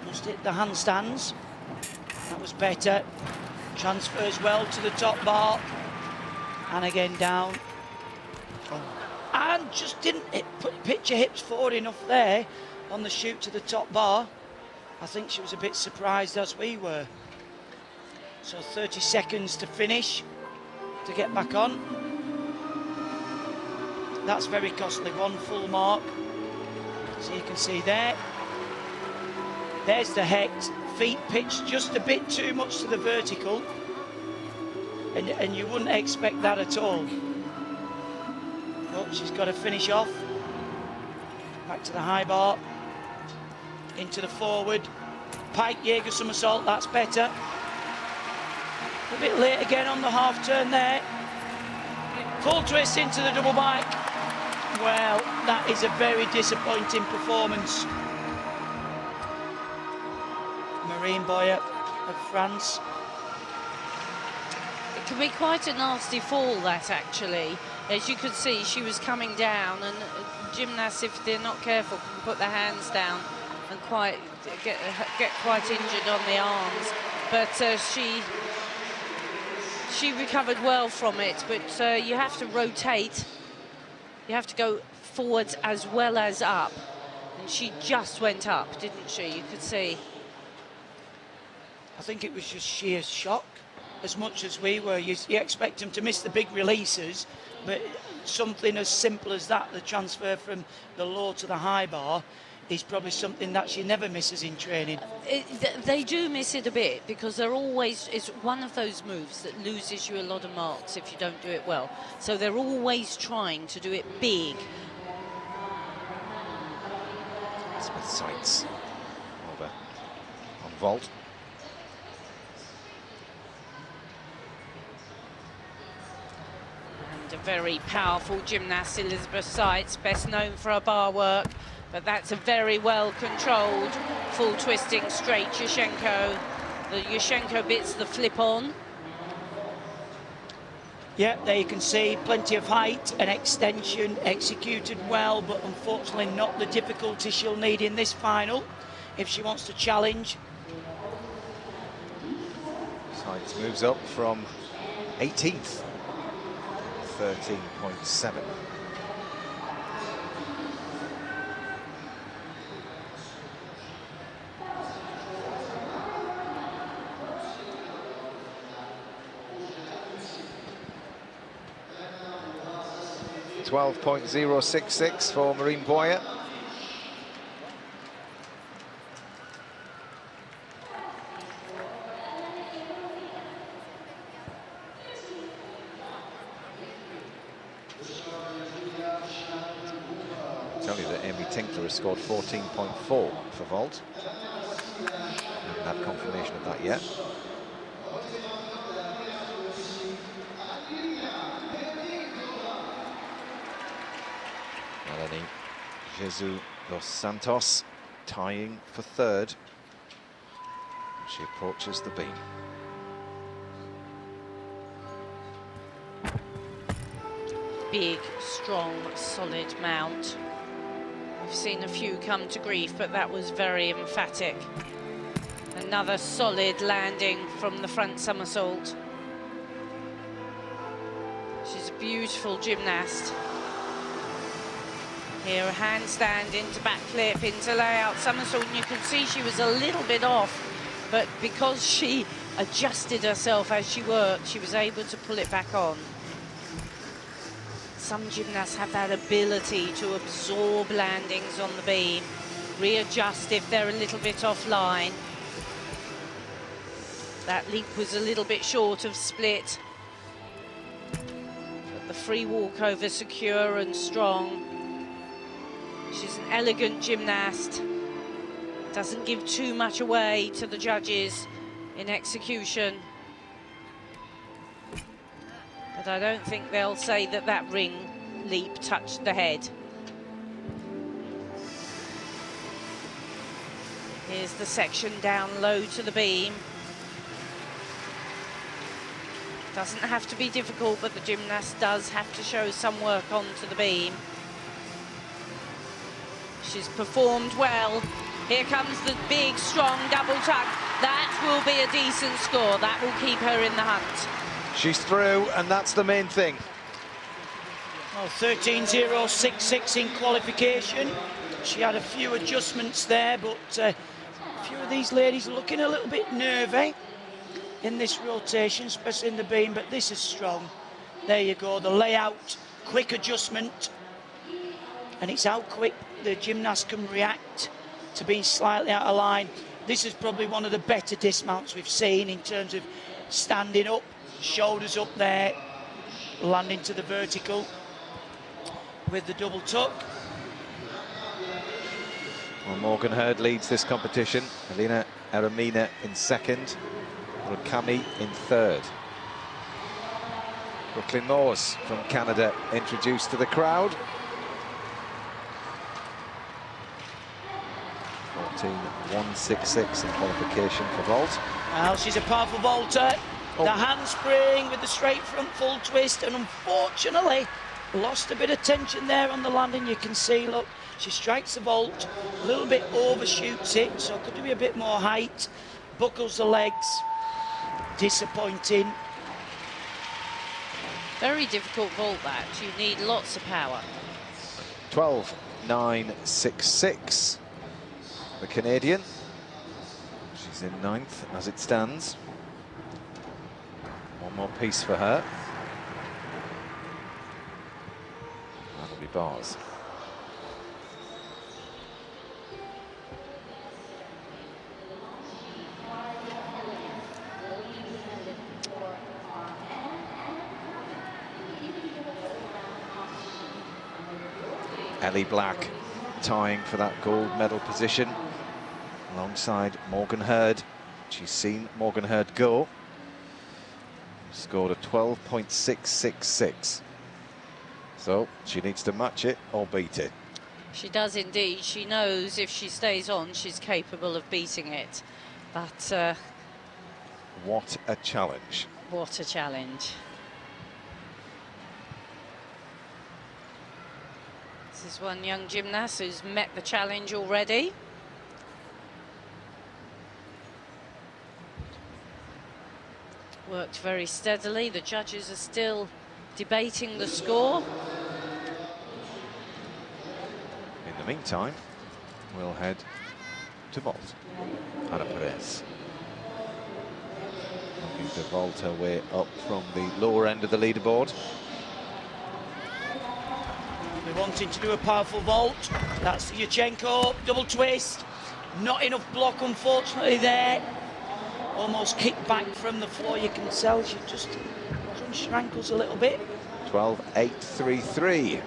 Must hit the handstands. That was better. Transfers well to the top bar, and again down, and just didn't pitch her hips forward enough there on the shoot to the top bar. I think she was a bit surprised, as we were. So 30 seconds to finish, to get back on. That's very costly, 1 full mark. So you can see there. There's the hecht. Feet pitched just a bit too much to the vertical, and you wouldn't expect that at all. But she's got to finish off. Back to the high bar, into the forward, pike Jaeger somersault, that's better. A bit late again on the half turn there. Full twist into the double bike. Well, that is a very disappointing performance. Marine Boyer of France. It can be quite a nasty fall, that, actually. As you could see, she was coming down, and gymnasts, if they're not careful, can put their hands down and get quite injured on the arms. But she recovered well from it. But you have to rotate. You have to go forwards as well as up. And she just went up, didn't she? You could see. I think it was just sheer shock, as much as we were. You expect them to miss the big releases, but something as simple as that, the transfer from the low to the high bar, is probably something that she never misses in training. They do miss it a bit because they're always, it's one of those moves that loses you a lot of marks if you don't do it well. So they're always trying to do it big. Smith sights over on vault. And a very powerful gymnast, Elizabeth Seitz, best known for her bar work. But that's a very well-controlled, full twisting straight Yushchenko. The Yushchenko bit's the flip on. Yeah, there you can see plenty of height and extension, executed well, but unfortunately not the difficulty she'll need in this final if she wants to challenge. Sides moves up from 18th, 13.7. .066 for Marine Boyer. I'll tell you that Amy Tinkler has scored 14.4 for vault. Haven't had confirmation of that yet. Jesus dos Santos tying for third. She approaches the beam. Big, strong, solid mount. We've seen a few come to grief, but that was very emphatic. Another solid landing from the front somersault. She's a beautiful gymnast. Here, a handstand into backflip, into layout somersault, and you can see she was a little bit off, but because she adjusted herself as she worked, she was able to pull it back on. Some gymnasts have that ability to absorb landings on the beam, readjust if they're a little bit offline. That leap was a little bit short of split, but the free walkover secure and strong. She's an elegant gymnast, doesn't give too much away to the judges in execution. But I don't think they'll say that that ring leap touched the head. Here's the section down low to the beam. Doesn't have to be difficult, but the gymnast does have to show some work onto the beam. She's performed well. Here comes the big, strong double tuck. That will be a decent score. That will keep her in the hunt. She's through, and that's the main thing. Well, 13.066 in qualification. She had a few adjustments there, but a few of these ladies are looking a little bit nervy in this rotation, especially in the beam, but this is strong. There you go, the layout, quick adjustment, and it's how quick the gymnast can react to being slightly out of line. This is probably one of the better dismounts we've seen in terms of standing up, shoulders up there, landing to the vertical with the double tuck. Well, Morgan Hurd leads this competition. Elena Aramina in second. Rukami in third. Brooklyn Moores from Canada introduced to the crowd. 14.166 in qualification for vault. Well, she's a powerful vaulter. The handspring with the straight front full twist, and unfortunately lost a bit of tension there on the landing. You can see, look, she strikes the vault, a little bit overshoots it, so could be a bit more height, buckles the legs. Disappointing. Very difficult vault that. You need lots of power. 12.966. The Canadian. She's in ninth as it stands. One more piece for her. That'll be bars. Ellie Black tying for that gold medal position alongside Morgan Hurd. She's seen Morgan Hurd go. Scored a 12.666. So she needs to match it or beat it. She does indeed. She knows if she stays on, she's capable of beating it. But what a challenge. What a challenge. This is one young gymnast who's met the challenge already. Worked very steadily. The judges are still debating the score. In the meantime, we'll head to vault. Ana Perez looking to vault her way up from the lower end of the leaderboard. They're wanting to do a powerful vault. That's Yurchenko, double twist. Not enough block, unfortunately, there. Almost kicked back from the floor. You can tell she just crunched her ankles a little bit. 12.833.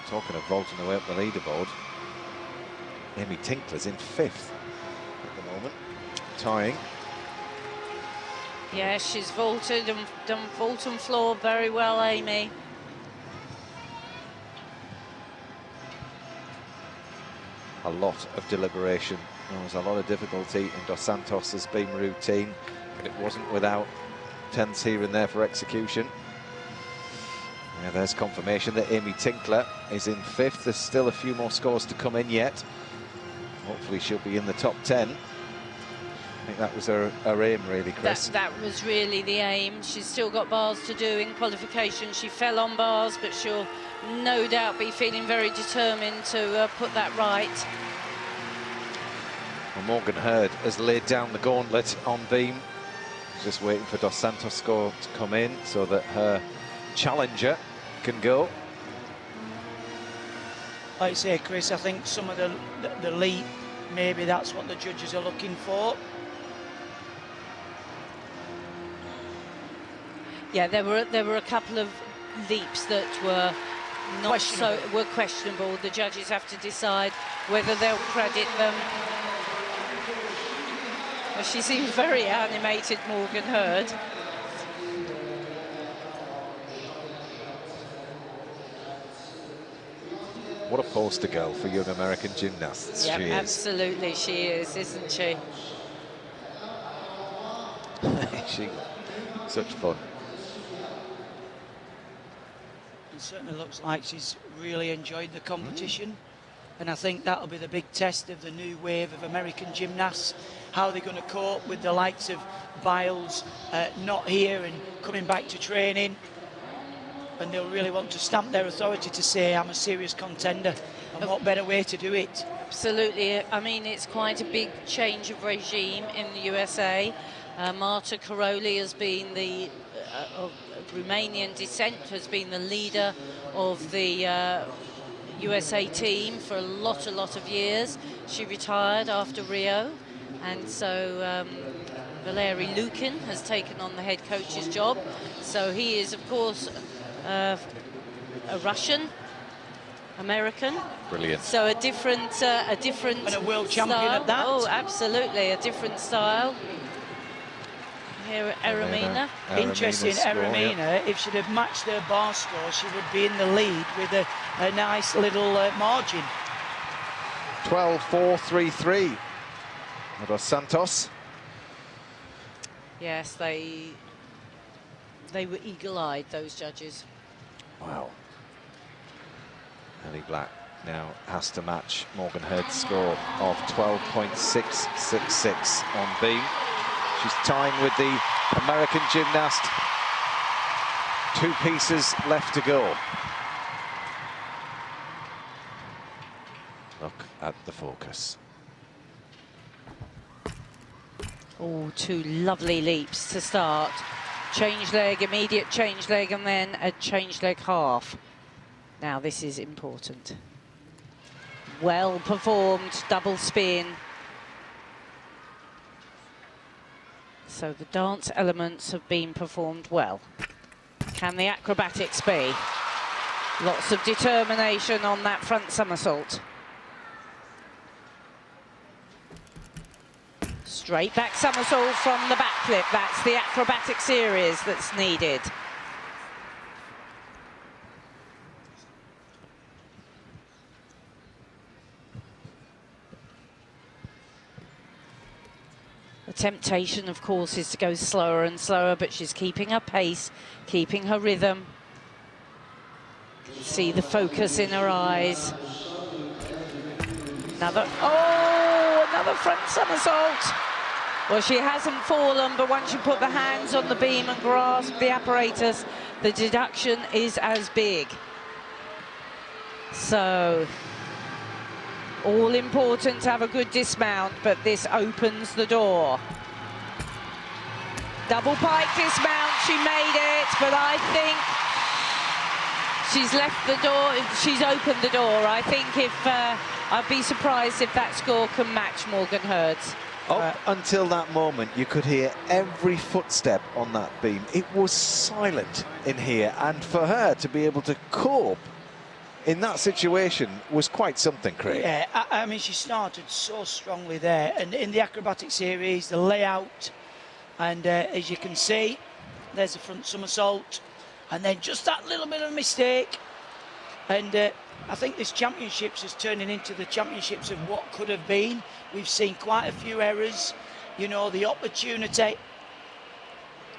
Talking of vaulting the way up the leaderboard, Amy Tinkler's in 5th at the moment, tying. Yeah, she's vaulted and done vault and floor very well, Amy. A lot of deliberation. There was a lot of difficulty in Dos Santos' beam routine, but it wasn't without tenths here and there for execution. Yeah, there's confirmation that Amy Tinkler is in 5th. There's still a few more scores to come in yet. Hopefully she'll be in the top 10. I think that was her aim, really, Chris. That was really the aim. She's still got bars to do in qualification. She fell on bars, but she'll no doubt be feeling very determined to put that right. Well, Morgan Hurd has laid down the gauntlet on beam. She's just waiting for Dos Santos' score to come in so that her challenger can go. Like I say, Chris, I think some of the leap, maybe that's what the judges are looking for. Yeah, there were a couple of leaps that were not questionable. The judges have to decide whether they'll credit them. Well, she seems very animated, Morgan Hurd. What a poster girl for young American gymnasts. Yeah, she is. Absolutely, she is, isn't she? She, such fun. It certainly looks like she's really enjoyed the competition. And I think that'll be the big test of the new wave of American gymnasts. How they're going to cope with the likes of Biles not here and coming back to training. And they'll really want to stamp their authority to say, I'm a serious contender. And what better way to do it? Absolutely. I mean, it's quite a big change of regime in the USA. Marta Karoli has been the, of Romanian descent, has been the leader of the USA team for a lot of years. She retired after Rio. And so Valery Lukin has taken on the head coach's job. So he is, of course, a Russian American. Brilliant. So a different and a world champion style. at that. Oh, absolutely, a different style. Here, Eremina. Interesting, Eremina, if she'd have matched her bar score, she would be in the lead with a nice little margin. 12.433. Dos Santos. Yes, they were eagle-eyed, those judges. Wow. Ellie Black now has to match Morgan Hurd's score of 12.666 on beam. She's tying with the American gymnast. 2 pieces left to go. Look at the focus. Oh, 2 lovely leaps to start. Change leg, immediate change leg, and then a change leg half. Now this is important. Well performed, double spin. So the dance elements have been performed well. Can the acrobatics be? Lots of determination on that front somersault. Straight back somersault from the backflip. That's the acrobatic series that's needed. The temptation, of course, is to go slower and slower, but she's keeping her pace, keeping her rhythm. See the focus in her eyes. Another front somersault. Well, she hasn't fallen, but once you put the hands on the beam and grasp the apparatus, the deduction is as big. So, all important to have a good dismount, but this opens the door. Double pike dismount, she made it, but I think she's left the door, she's opened the door. I think I'd be surprised if that score can match Morgan Hurd's. Up until that moment, you could hear every footstep on that beam. It was silent in here, and for her to be able to cope in that situation was quite something, Craig. Yeah, I mean, she started so strongly there, and in the acrobatic series, the layout, and as you can see, there's a front somersault, and then just that little bit of mistake, and I think this championships is turning into the championships of what could have been. We've seen quite a few errors, you know, the opportunity.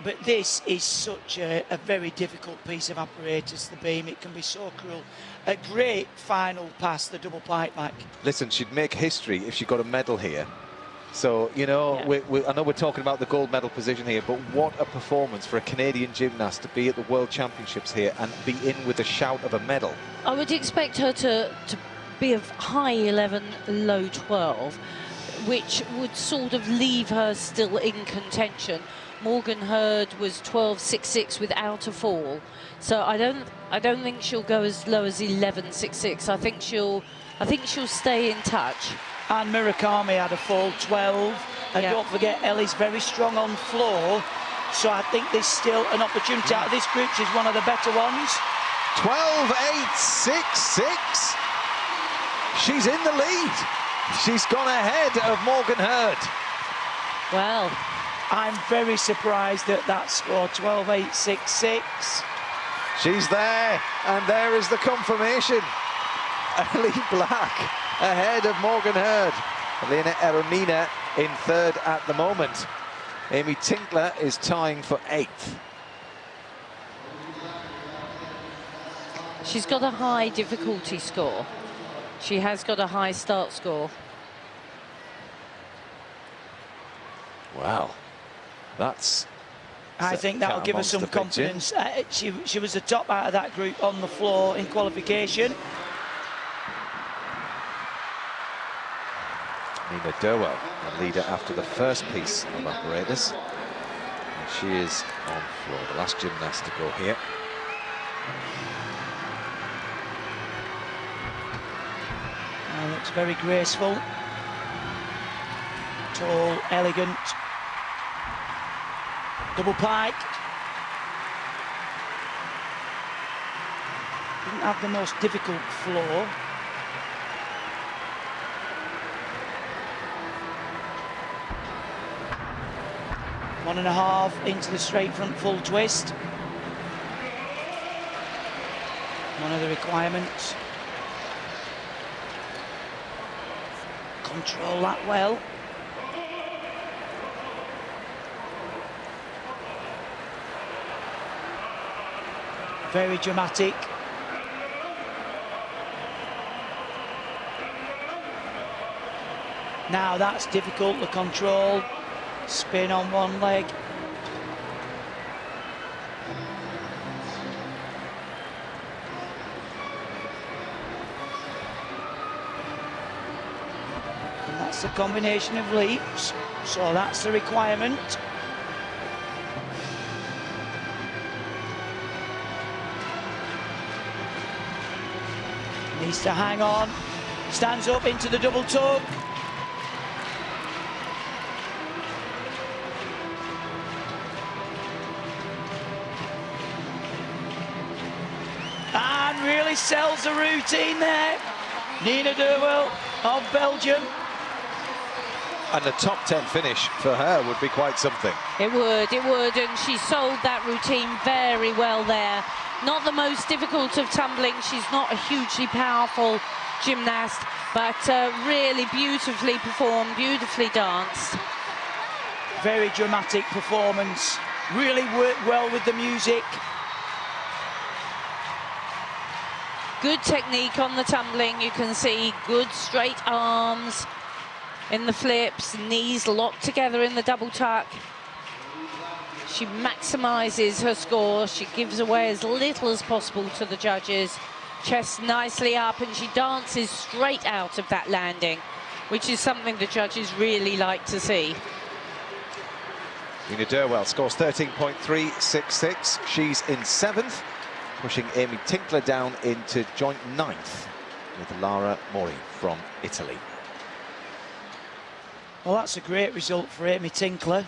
But this is such a very difficult piece of apparatus, the beam. It can be so cruel. A great final pass, the double pike back. Listen, she'd make history if she got a medal here. So, you know, yeah. I know we're talking about the gold medal position here, but what a performance for a Canadian gymnast to be at the World Championships here and be in with a shout of a medal. I would expect her to be of high 11, low 12, which would sort of leave her still in contention. Morgan Hurd was 12.66 without a fall, so I don't think she'll go as low as 11.66. I think she'll stay in touch. And Murakami had a fall 12, and don't forget Ellie's very strong on floor, so I think there's still an opportunity out of this group. She's one of the better ones. 12.866. She's in the lead. She's gone ahead of Morgan Hurd. Well, I'm very surprised at that score, 12.866. She's there, and there is the confirmation. Ellie Black ahead of Morgan Hurd. Elena Eremina in third at the moment. Amy Tinkler is tying for 8th. She's got a high difficulty score. She has got a high start score. Wow, that's... I think that'll give her some confidence. She was the top out of that group on the floor in qualification. Nina Durwell, the leader after the first piece of apparatus. And she is on floor, the last gymnast to go here. Looks very graceful. Tall, elegant. Double pike. Didn't have the most difficult floor. One and a half into the straight front full twist. One of the requirements. Control that well. Very dramatic. Now that's difficult to control. Spin on one leg. And that's the combination of leaps. So that's the requirement. Needs to hang on. Stands up into the double tuck. really sells the routine there. Nina Derwell of Belgium. And the top 10 finish for her would be quite something. It would, and she sold that routine very well there. Not the most difficult of tumbling. She's not a hugely powerful gymnast, but really beautifully performed, beautifully danced. Very dramatic performance. Really worked well with the music. Good technique on the tumbling. You can see good straight arms in the flips, knees locked together in the double tuck. She maximises her score. She gives away as little as possible to the judges. Chest nicely up, and she dances straight out of that landing, which is something the judges really like to see. Nina Derwell scores 13.366. She's in 7th, pushing Amy Tinkler down into joint 9th with Lara Mori from Italy. Well, that's a great result for Amy Tinkler.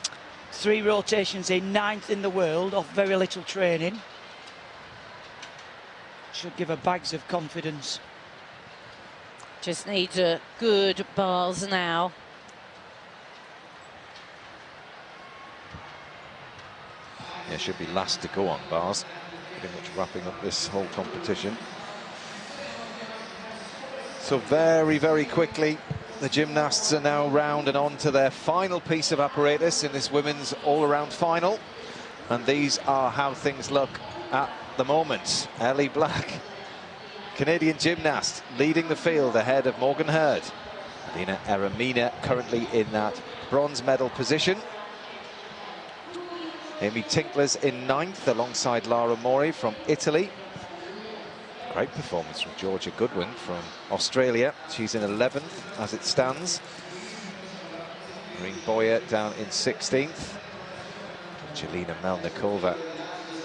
3 rotations in, 9th in the world off very little training. Should give her bags of confidence. Just needs a good bars now. Yeah, should be last to go on bars. Pretty much wrapping up this whole competition. So very, very quickly, the gymnasts are now round and on to their final piece of apparatus in this women's all-around final. And these are how things look at the moment. Ellie Black, Canadian gymnast, leading the field ahead of Morgan Hurd. Alina Eremina currently in that bronze medal position. Amy Tinkler's in 9th alongside Lara Mori from Italy. Great performance from Georgia Goodwin from Australia. She's in 11th as it stands. Marine Boyer down in 16th. Jelena Melnikova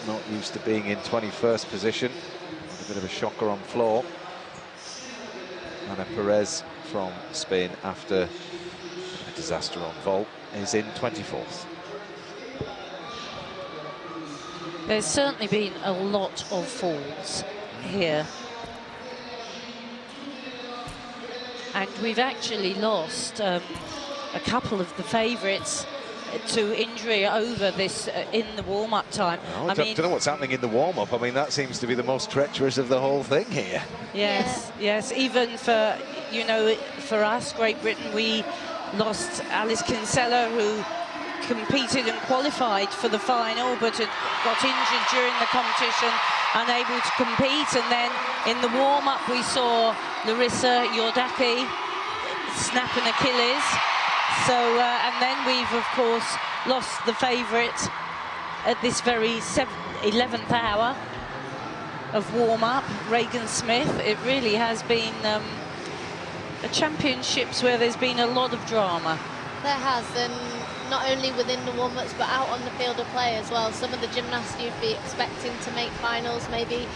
not used to being in 21st position. A bit of a shocker on floor. Ana Perez from Spain, after a disaster on vault, is in 24th. There's certainly been a lot of falls here. And we've actually lost a couple of the favourites to injury over this in the warm-up time. I don't know what's happening in the warm-up. I mean, that seems to be the most treacherous of the whole thing here. Yes, yes. Even for, you know, for us, Great Britain, we lost Alice Kinsella, who competed and qualified for the final, but had got injured during the competition, unable to compete. And then in the warm-up, we saw Larissa Yordaki snap an Achilles. So, and then we've, of course, lost the favourite at this very 11th hour of warm-up, Regan Smith. It really has been a championships where there's been a lot of drama. There has, and not only within the warm-ups, but out on the field of play as well. Some of the gymnasts you'd be expecting to make finals maybe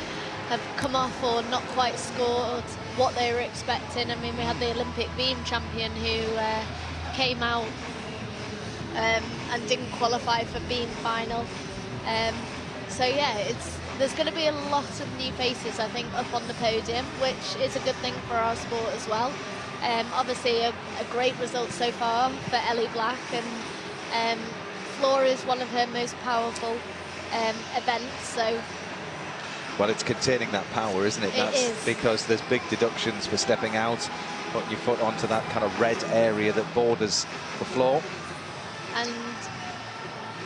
have come off or not quite scored what they were expecting. I mean, we had the Olympic beam champion who came out and didn't qualify for beam final. So yeah, there's going to be a lot of new faces, I think, up on the podium, which is a good thing for our sport as well. Obviously a great result so far for Ellie Black, and floor is one of her most powerful events, so... Well, it's containing that power, isn't it? That's is. Because there's big deductions for stepping out, putting your foot onto that kind of red area that borders the floor. And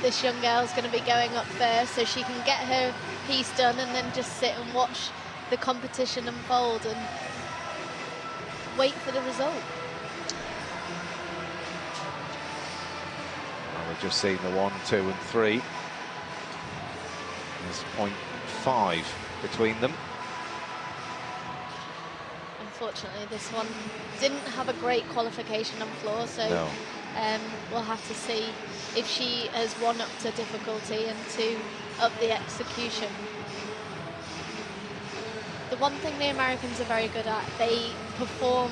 this young girl's going to be going up first, so she can get her piece done and then just sit and watch the competition unfold and wait for the result. Well, we've just seen the 1, 2 and 3. There's 0.5 between them. Unfortunately, this one didn't have a great qualification on floor, so no. We'll have to see if she has one up to difficulty and 2 up the execution. The one thing the Americans are very good at, they perform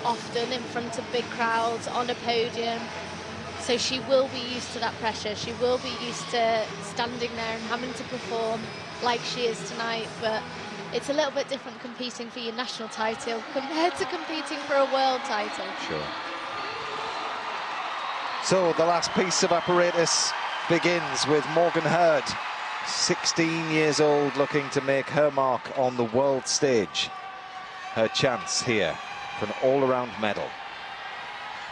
often in front of big crowds on a podium, so she will be used to that pressure. She will be used to standing there and having to perform like she is tonight, but it's a little bit different competing for your national title compared to competing for a world title. Sure. So the last piece of apparatus begins with Morgan Hurd, 16 years old, looking to make her mark on the world stage. Her chance here for an all-around medal.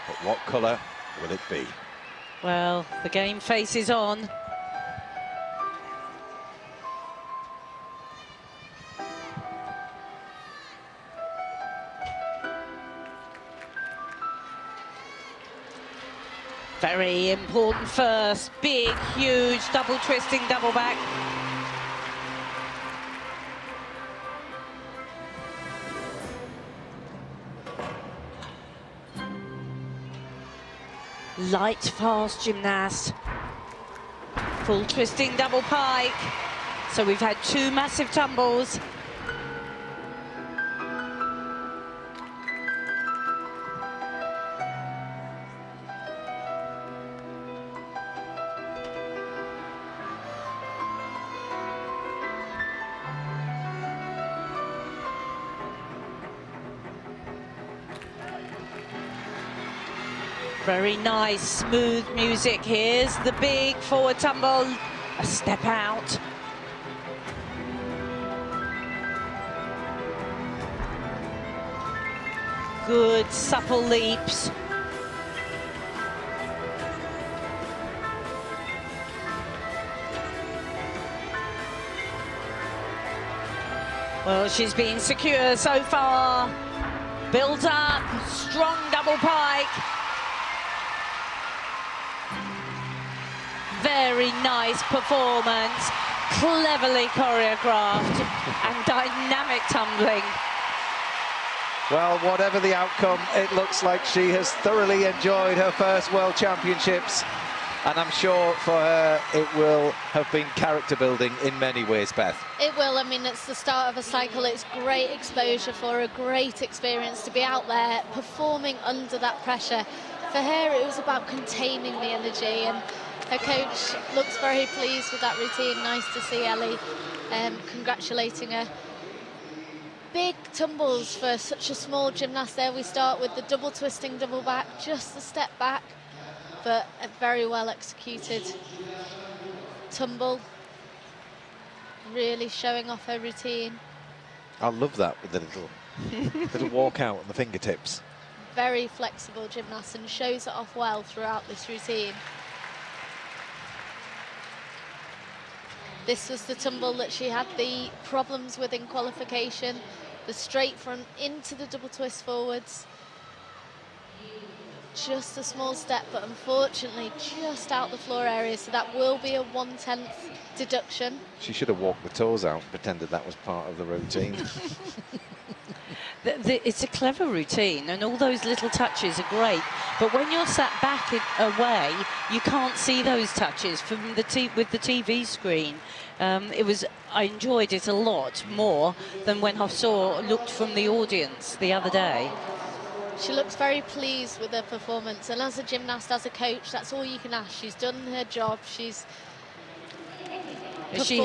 But what colour will it be? Well, the game faces on. Very important first, big, huge, double twisting, double back. Light, fast gymnast. Full twisting, double pike. So we've had 2 massive tumbles. Very nice, smooth music. Here's the big forward tumble, a step out. Good, supple leaps. Well, she's been secure so far. Build up, strong double pike. Very nice performance, cleverly choreographed and dynamic tumbling. Well, whatever the outcome, it looks like she has thoroughly enjoyed her first World Championships. And I'm sure for her it will have been character building in many ways, Beth. It will. I mean, it's the start of a cycle. It's great exposure for her, a great experience to be out there performing under that pressure. For her, it was about containing the energy, and her coach looks very pleased with that routine. Nice to see Ellie congratulating her. Big tumbles for such a small gymnast there. We start with the double twisting, double back, just a step back, but a very well executed tumble. Really showing off her routine. I love that with the little walk out on the fingertips. Very flexible gymnast and shows it off well throughout this routine. This was the tumble that she had the problems with in qualification. The straight front into the double twist forwards. Just a small step, but unfortunately just out the floor area, so that will be a 1/10 deduction. She should have walked the toes out and pretended that was part of the routine. It's a clever routine, and all those little touches are great. But when you're sat back away, you can't see those touches from with the TV screen. I enjoyed it a lot more than when I looked from the audience the other day. She looks very pleased with her performance, and as a gymnast, as a coach, that's all you can ask. She's done her job. She's She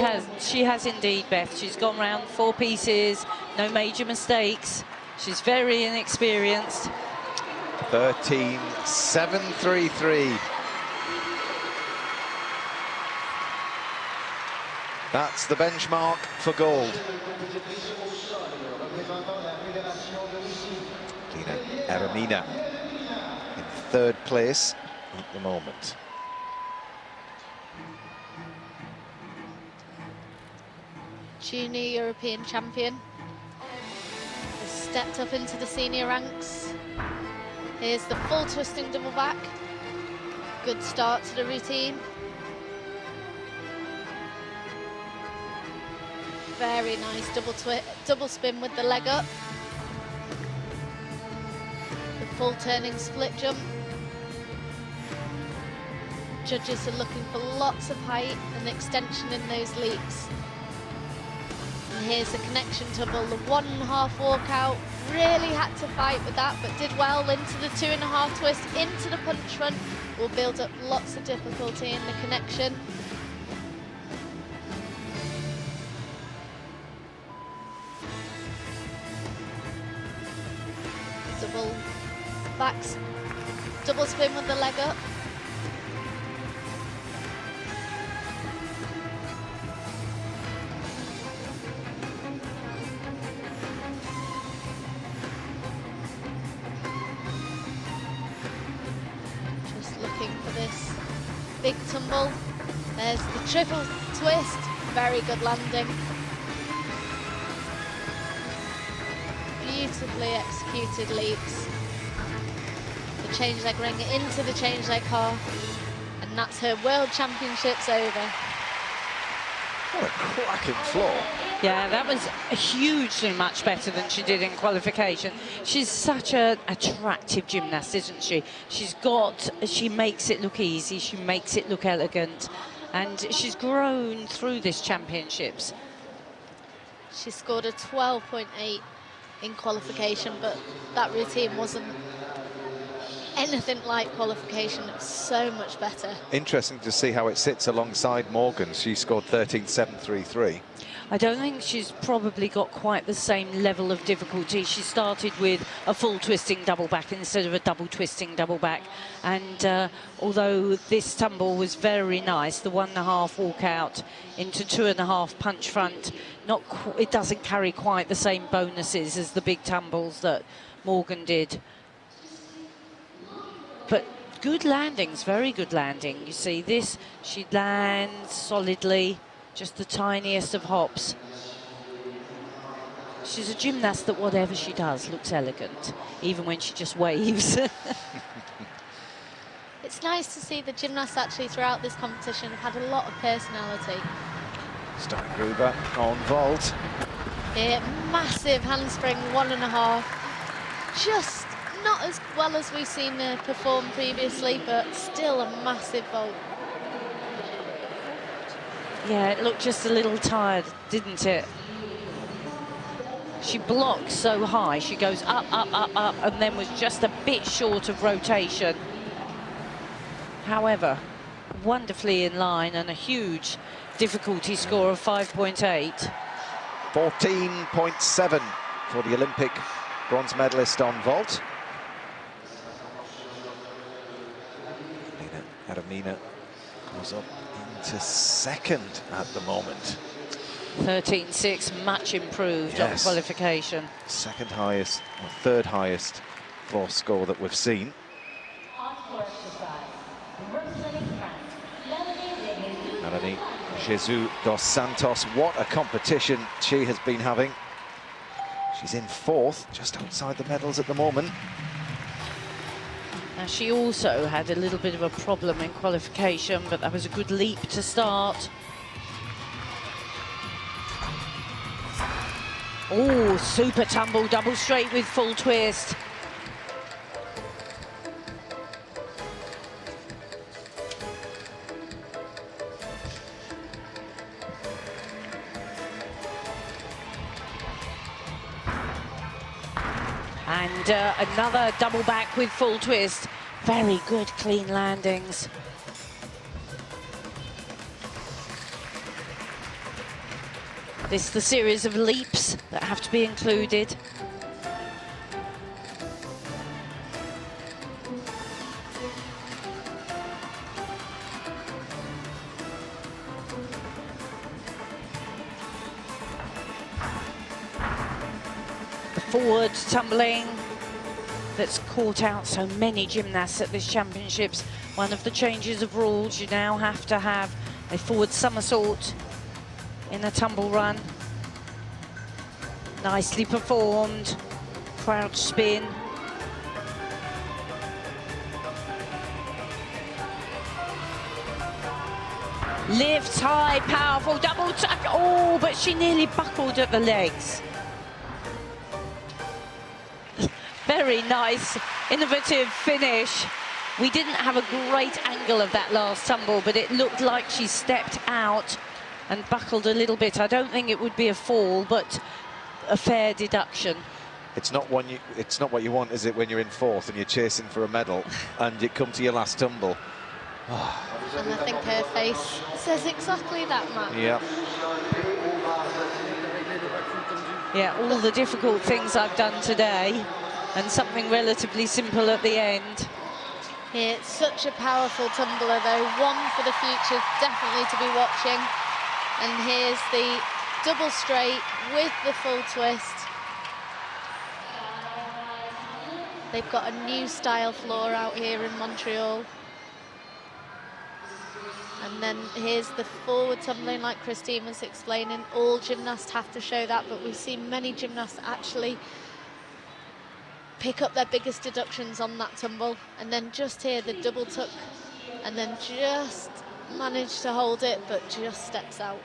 has indeed, Beth. She's gone round 4 pieces, no major mistakes. She's very inexperienced. 13.733. That's the benchmark for gold. Lina Eremina in 3rd place at the moment. Junior European champion. Has stepped up into the senior ranks. Here's the full twisting double back. Good start to the routine. Very nice double spin with the leg up. The full turning split jump. Judges are looking for lots of height and extension in those leaps. And here's the connection tumble, the 1.5 walkout. Really had to fight with that, but did well into the 2.5 twist, into the punch front. Will build up lots of difficulty in the connection. double backs, double spin with the leg up. Just looking for this big tumble. There's the triple twist, very good landing. Beautifully executed leaps. The change leg ring into the change leg half, and that's her World Championships over. What a cracking floor. Yeah, that was hugely much better than she did in qualification. She's such an attractive gymnast, isn't she? She makes it look easy, she makes it look elegant, and she's grown through this championships. She scored a 12.8 in qualification, but that routine wasn't anything like qualification. It was so much better. Interesting to see how it sits alongside Morgan. She scored 13.733. I don't think she's probably got quite the same level of difficulty. She started with a full twisting double back instead of a double twisting double back. And although this tumble was very nice, the 1.5 walk out into 2.5 punch front, it doesn't carry quite the same bonuses as the big tumbles that Morgan did. But good landings, very good landing. You see this, she lands solidly. Just the tiniest of hops. She's a gymnast that whatever she does looks elegant, even when she just waves. It's nice to see the gymnasts actually throughout this competition have had a lot of personality. Steingruber on vault. Yeah, massive handspring, 1.5. Just not as well as we've seen her perform previously, but still a massive vault. Yeah, it looked just a little tired, didn't it? She blocks so high, she goes up, up, up, up, and then was just a bit short of rotation. However, wonderfully in line and a huge difficulty score of 5.8. 14.7 for the Olympic bronze medalist on vault. Adamina goes up into second at the moment. 13.6, much improved on qualification. Second highest, or third highest floor score that we've seen. Melanie Jesus dos Santos, what a competition she has been having. She's in fourth, just outside the medals at the moment. Now, she also had a little bit of a problem in qualification, but that was a good leap to start. Oh, super tumble, double straight with full twist. And another double back with full twist. Very good, clean landings. This is the series of leaps that have to be included. Forward tumbling that's caught out so many gymnasts at this championships. One of the changes of rules, you now have to have a forward somersault in a tumble run. Nicely performed. Crouch spin. Lift high, powerful double tuck. Oh, but she nearly buckled at the legs. Very nice, innovative finish. We didn't have a great angle of that last tumble, but it looked like she stepped out and buckled a little bit. I don't think it would be a fall, but a fair deduction. It's not what you want, is it, when you're in fourth and you're chasing for a medal and you come to your last tumble? And I think her face says exactly that, Matt. Yeah. Yeah, all the difficult things I've done today. and something relatively simple at the end. It's such a powerful tumbler though, one for the future, definitely to be watching. And here's the double straight with the full twist. They've got a new style floor out here in Montreal. And then here's the forward tumbling, like Christine was explaining. All gymnasts have to show that, but we've seen many gymnasts actually pick up their biggest deductions on that tumble. And then just here, the double tuck, and then just manage to hold it, but just steps out.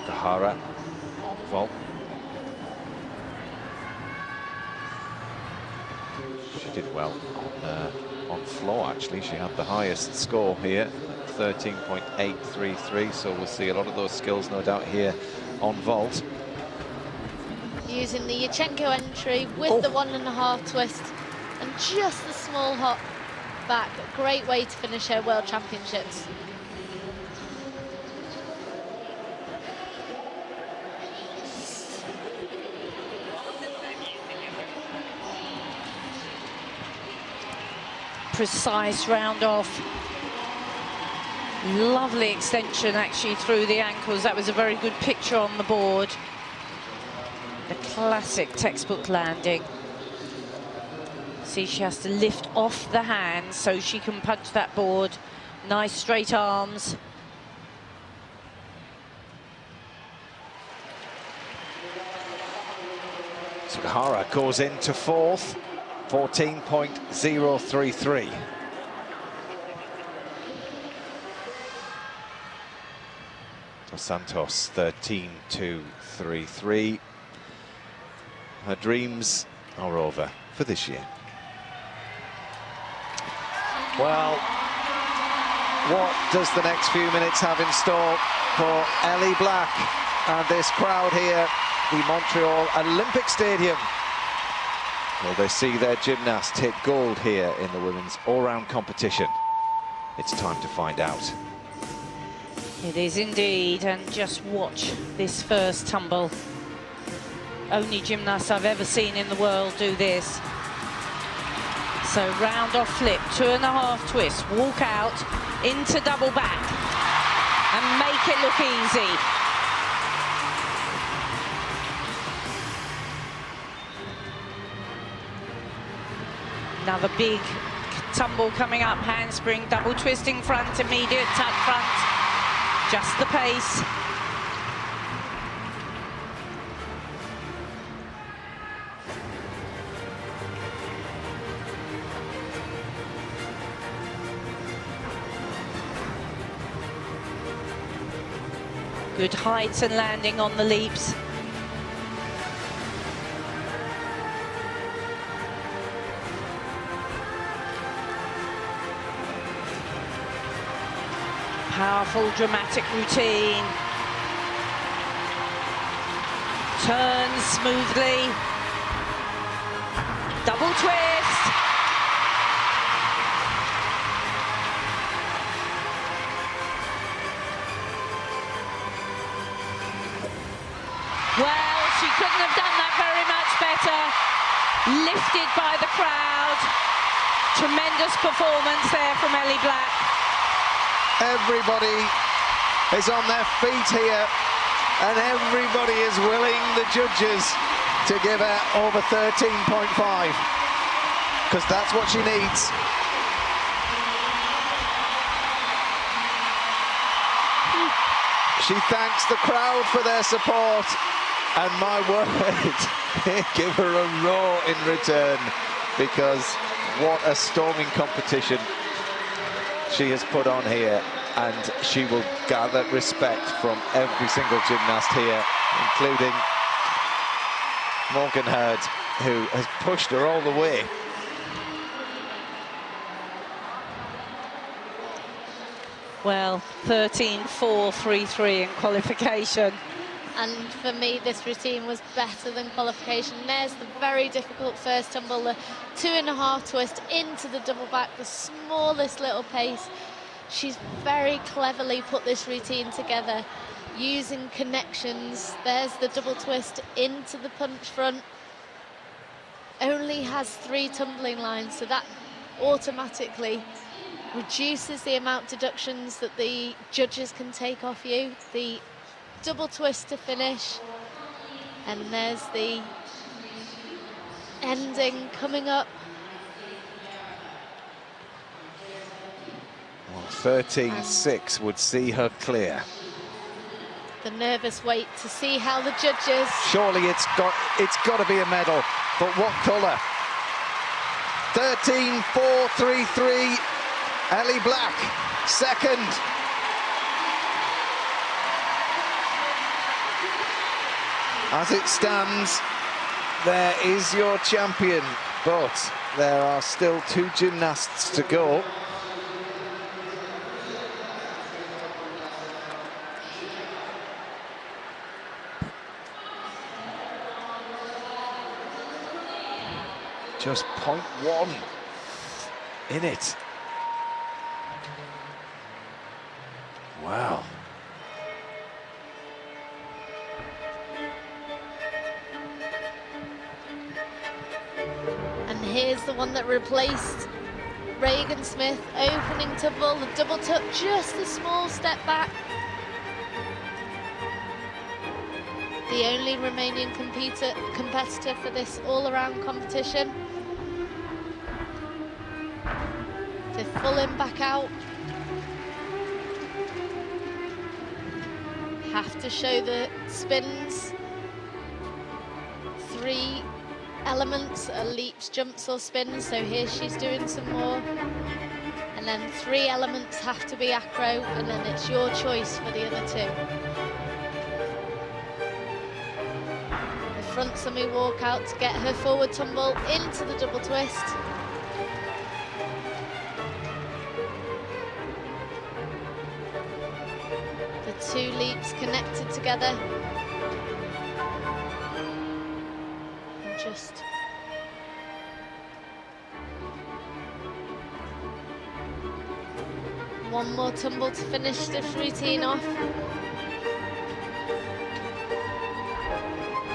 Sugahara on vault. She did well on floor, actually. She had the highest score here, 13.833, so we'll see a lot of those skills, no doubt, here on vault. Using the Yurchenko entry with the 1.5 twist and just the small hop back. A great way to finish her World Championships. Precise round off. Lovely extension actually through the ankles. That was a very good picture on the board. The classic textbook landing. See, she has to lift off the hands so she can punch that board. Nice straight arms. Sugahara goes into fourth, 14.033. Dos Santos, 13.233. Her dreams are over for this year. Well, what does the next few minutes have in store for Ellie Black and this crowd here, the Montreal Olympic Stadium? Will they see their gymnast hit gold here in the women's all-round competition? It's time to find out. It is indeed, and just watch this first tumble. Only gymnast I've ever seen in the world do this. So round off flip, 2.5 twists, walk out into double back and make it look easy. Another big tumble coming up, handspring, double twisting front, immediate tuck front, just the pace. Good heights and landing on the leaps. Powerful, dramatic routine. Turns smoothly. Double twist. Well, she couldn't have done that very much better. Lifted by the crowd. Tremendous performance there from Ellie Black. Everybody is on their feet here, and everybody is willing, the judges, to give her over 13.5, because that's what she needs. She thanks the crowd for their support, and my word, they give her a roar in return, because what a storming competition she has put on here, and she will gather respect from every single gymnast here, including Morgan Hurd, who has pushed her all the way. Well, 13.433 in qualification. And for me, this routine was better than qualification. There's the very difficult first tumble, the 2.5 twist into the double back, the smallest little pace. She's very cleverly put this routine together, using connections. There's the double twist into the punch front. Only has 3 tumbling lines, so that automatically reduces the amount of deductions that the judges can take off you. The double twist to finish, and there's the ending coming up. Well, 13.6 would see her clear. The nervous wait to see how the judges... Surely it's got to be a medal, but what colour? 13.433, Ellie Black, second. As it stands, there is your champion, but there are still 2 gymnasts to go. Just 0.1 in it. Wow. And here's the one that replaced Regan Smith, opening tumble, the double tuck, just a small step back. The only Romanian competitor for this all-around competition. To full him back out. Have to show the spins. 3 elements are leaps, jumps or spins, so here she's doing some more. And then 3 elements have to be acro, and then it's your choice for the other 2. The front semi walkout to get her forward tumble into the double twist. The 2 leaps connected together. Just one more tumble to finish this routine off.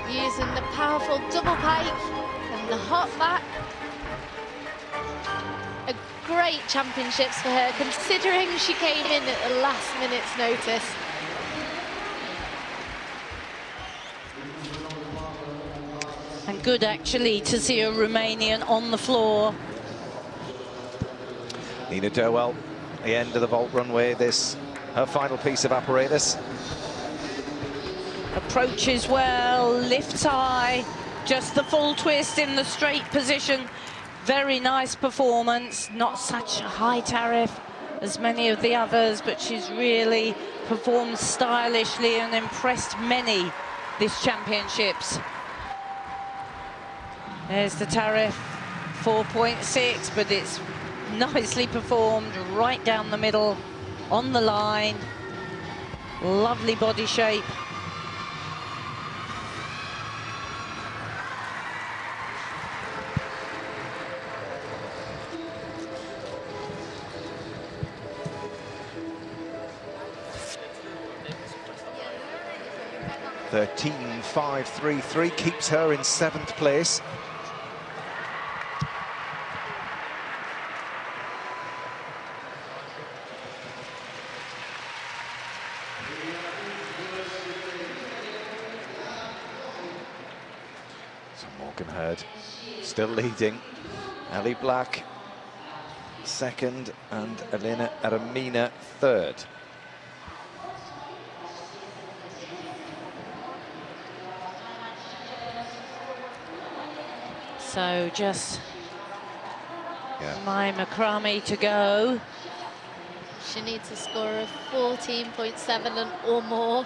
Using the powerful double pike and the hop back. A great championships for her, considering she came in at the last minute's notice. And good, actually, to see a Romanian on the floor. Nina Derwell, the end of the vault runway, this her final piece of apparatus. Approaches well, lifts high, just the full twist in the straight position. Very nice performance, not such a high tariff as many of the others, but she's really performed stylishly and impressed many this championships. There's the tariff, 4.6, but it's nicely performed, right down the middle, on the line. Lovely body shape. (13.533) keeps her in 7th place. So Morgan Hurd still leading. Ellie Black 2nd and Elena Armina 3rd. So just my macrame to go. She needs a score of 14.7 or more,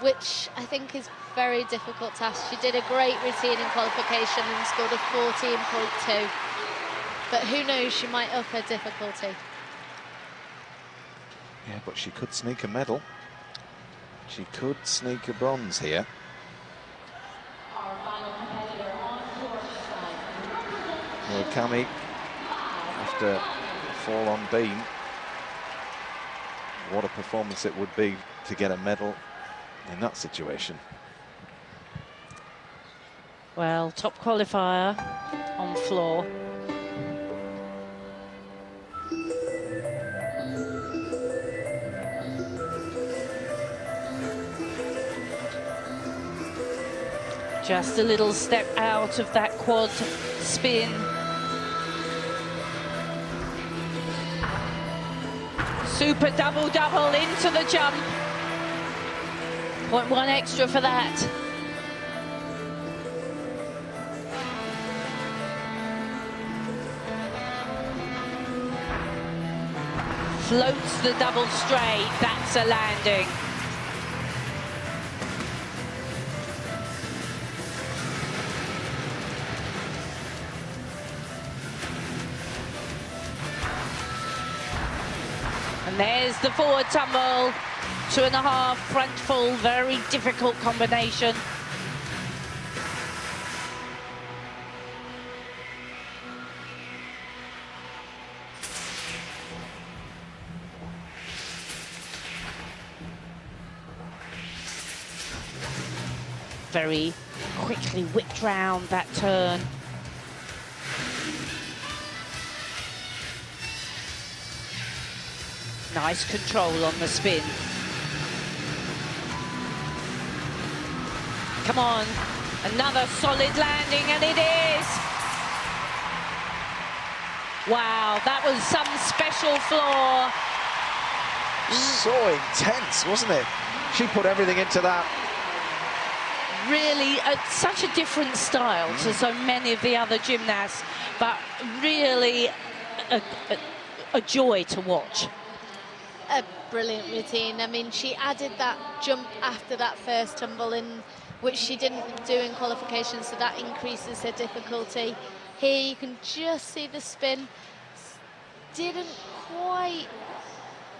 which I think is very difficult task. She did a great routine in qualification and scored a 14.2. But who knows, she might up her difficulty. Yeah, but she could sneak a medal. She could sneak a bronze here. Murakami, after a fall on beam, what a performance it would be to get a medal in that situation. Well, top qualifier on floor. Just a little step out of that quad spin. Super double-double into the jump. 0.1 extra for that. Floats the double straight. That's a landing. And there's the forward tumble, 2.5 front full, very difficult combination. Very quickly whipped round that turn. Nice control on the spin. Come on, another solid landing, and it is. Wow, that was some special floor. So intense, wasn't it? She put everything into that. Really, such a different style to so many of the other gymnasts, but really a joy to watch. A brilliant routine. I mean, she added that jump after that first tumble in, which she didn't do in qualification, so that increases her difficulty. Here you can just see the spin. Didn't quite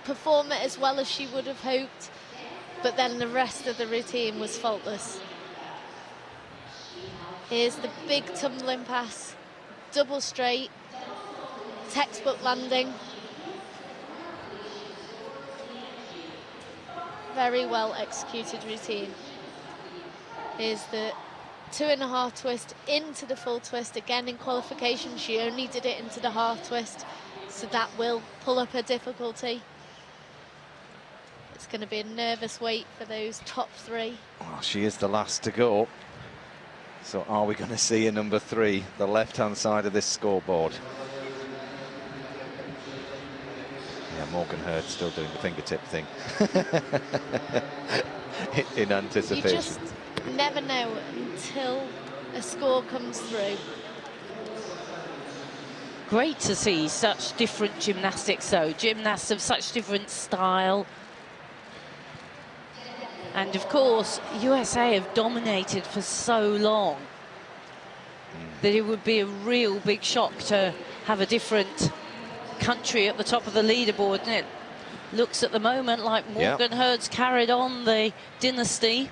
perform it as well as she would have hoped, but then the rest of the routine was faultless. Here's the big tumbling pass, double straight, textbook landing. Very well executed routine. Here's the 2.5 twist into the full twist. Again, in qualification, she only did it into the half twist, so that will pull up her difficulty. It's going to be a nervous wait for those top three. Well, she is the last to go. So are we going to see a number 3, the left-hand side of this scoreboard? Yeah, Morgan Hurd still doing the fingertip thing in anticipation. You just never know until a score comes through. Great to see such different gymnastics, though. Gymnasts of such different style. And of course, USA have dominated for so long that it would be a real big shock to have a different country at the top of the leaderboard. And it looks at the moment like Morgan Hurd's carried on the dynasty.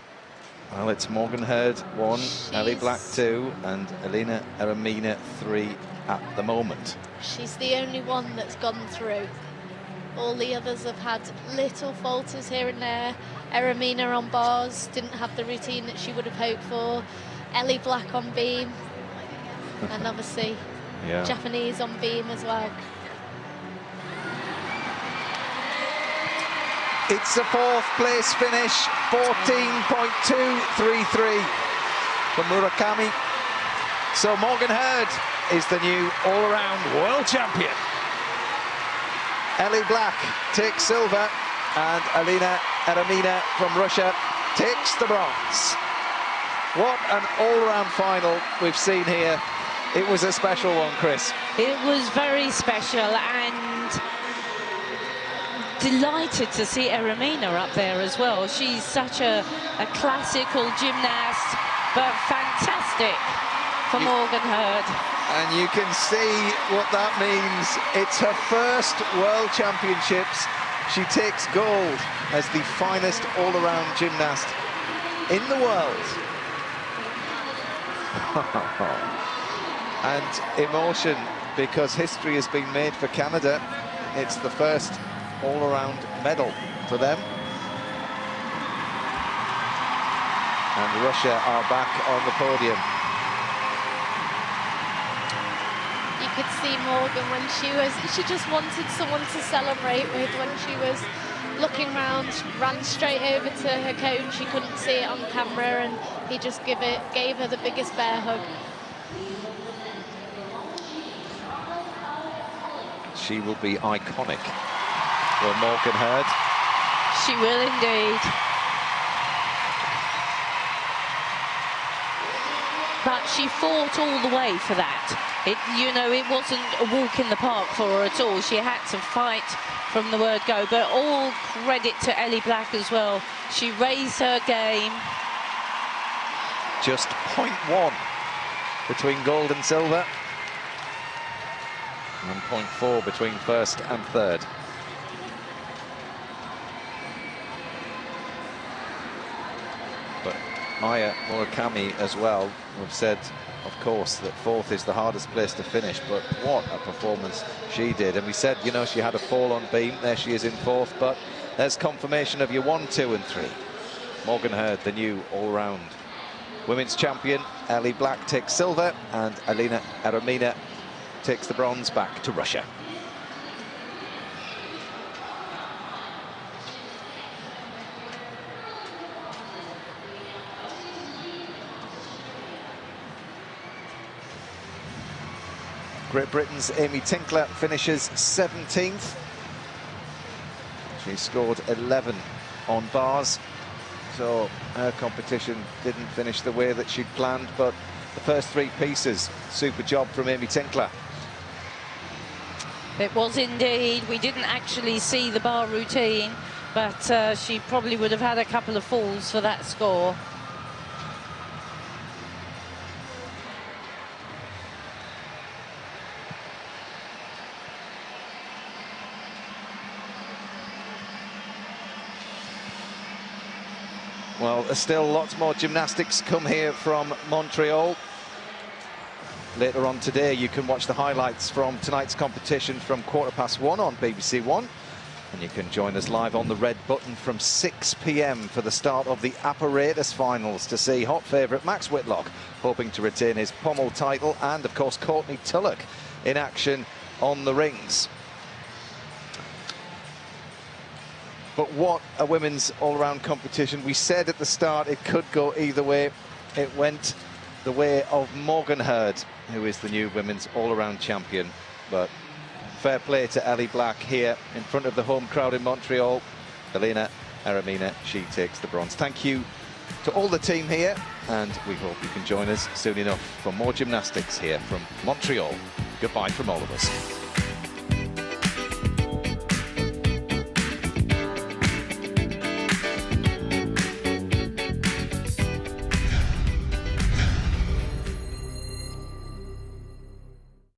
Well, it's Morgan Hurd 1, Ellie Black 2, and Elina Eremina 3 at the moment. She's the only one that's gone through. All the others have had little falters here and there. Eremina on bars, didn't have the routine that she would have hoped for. Ellie Black on beam. And obviously, Japanese on beam as well. It's a 4th place finish, 14.233 for Murakami. So Morgan Hurd is the new all-around world champion. Ellie Black takes silver, and Elina Eremina from Russia takes the bronze. What an all-around final we've seen here. It was a special one, Chris. It was very special, and delighted to see Eremina up there as well. She's such a classical gymnast, but fantastic for Morgan Hurd. And you can see what that means. It's her first World Championships She takes gold as the finest all-around gymnast in the world. And emotion, because history has been made for Canada. It's the first all-around medal for them. And Russia are back on the podium. You could see Morgan when she just wanted someone to celebrate with. When she was looking round, she ran straight over to her coach. She couldn't see it on camera, and he just gave her the biggest bear hug. She will be iconic for Morgan Hurd. She will indeed. But she fought all the way for that. You know, it wasn't a walk in the park for her at all. She had to fight from the word go. But all credit to Ellie Black as well. She raised her game. Just 0.1 between gold and silver. And 0.4 between first and third. But Aya Murakami as well, we've said, of course, that fourth is the hardest place to finish, but what a performance she did. And we said, you know, she had a fall on beam. There she is in fourth, but there's confirmation of your 1, 2 and 3. Morgan Hurd, the new all-round women's champion. Ellie Black takes silver, and Alina Aramina takes the bronze back to Russia. Great Britain's Amy Tinkler finishes 17th. She scored 11 on bars, so her competition didn't finish the way that she'd planned, but the first 3 pieces, super job from Amy Tinkler. It was indeed. We didn't actually see the bar routine, but she probably would have had a couple of falls for that score. Well, there's still lots more gymnastics come here from Montreal. Later on today, you can watch the highlights from tonight's competition from 1:15 on BBC One. And you can join us live on the red button from 6 p.m. for the start of the apparatus finals to see hot favourite Max Whitlock hoping to retain his pommel title, and of course Courtney Tulloch in action on the rings. But what a women's all-round competition. We said at the start it could go either way. It went the way of Morgan Hurd, who is the new women's all-around champion. But fair play to Ellie Black here in front of the home crowd in Montreal. Elena Aramina, she takes the bronze. Thank you to all the team here, and we hope you can join us soon enough for more gymnastics here from Montreal. Goodbye from all of us.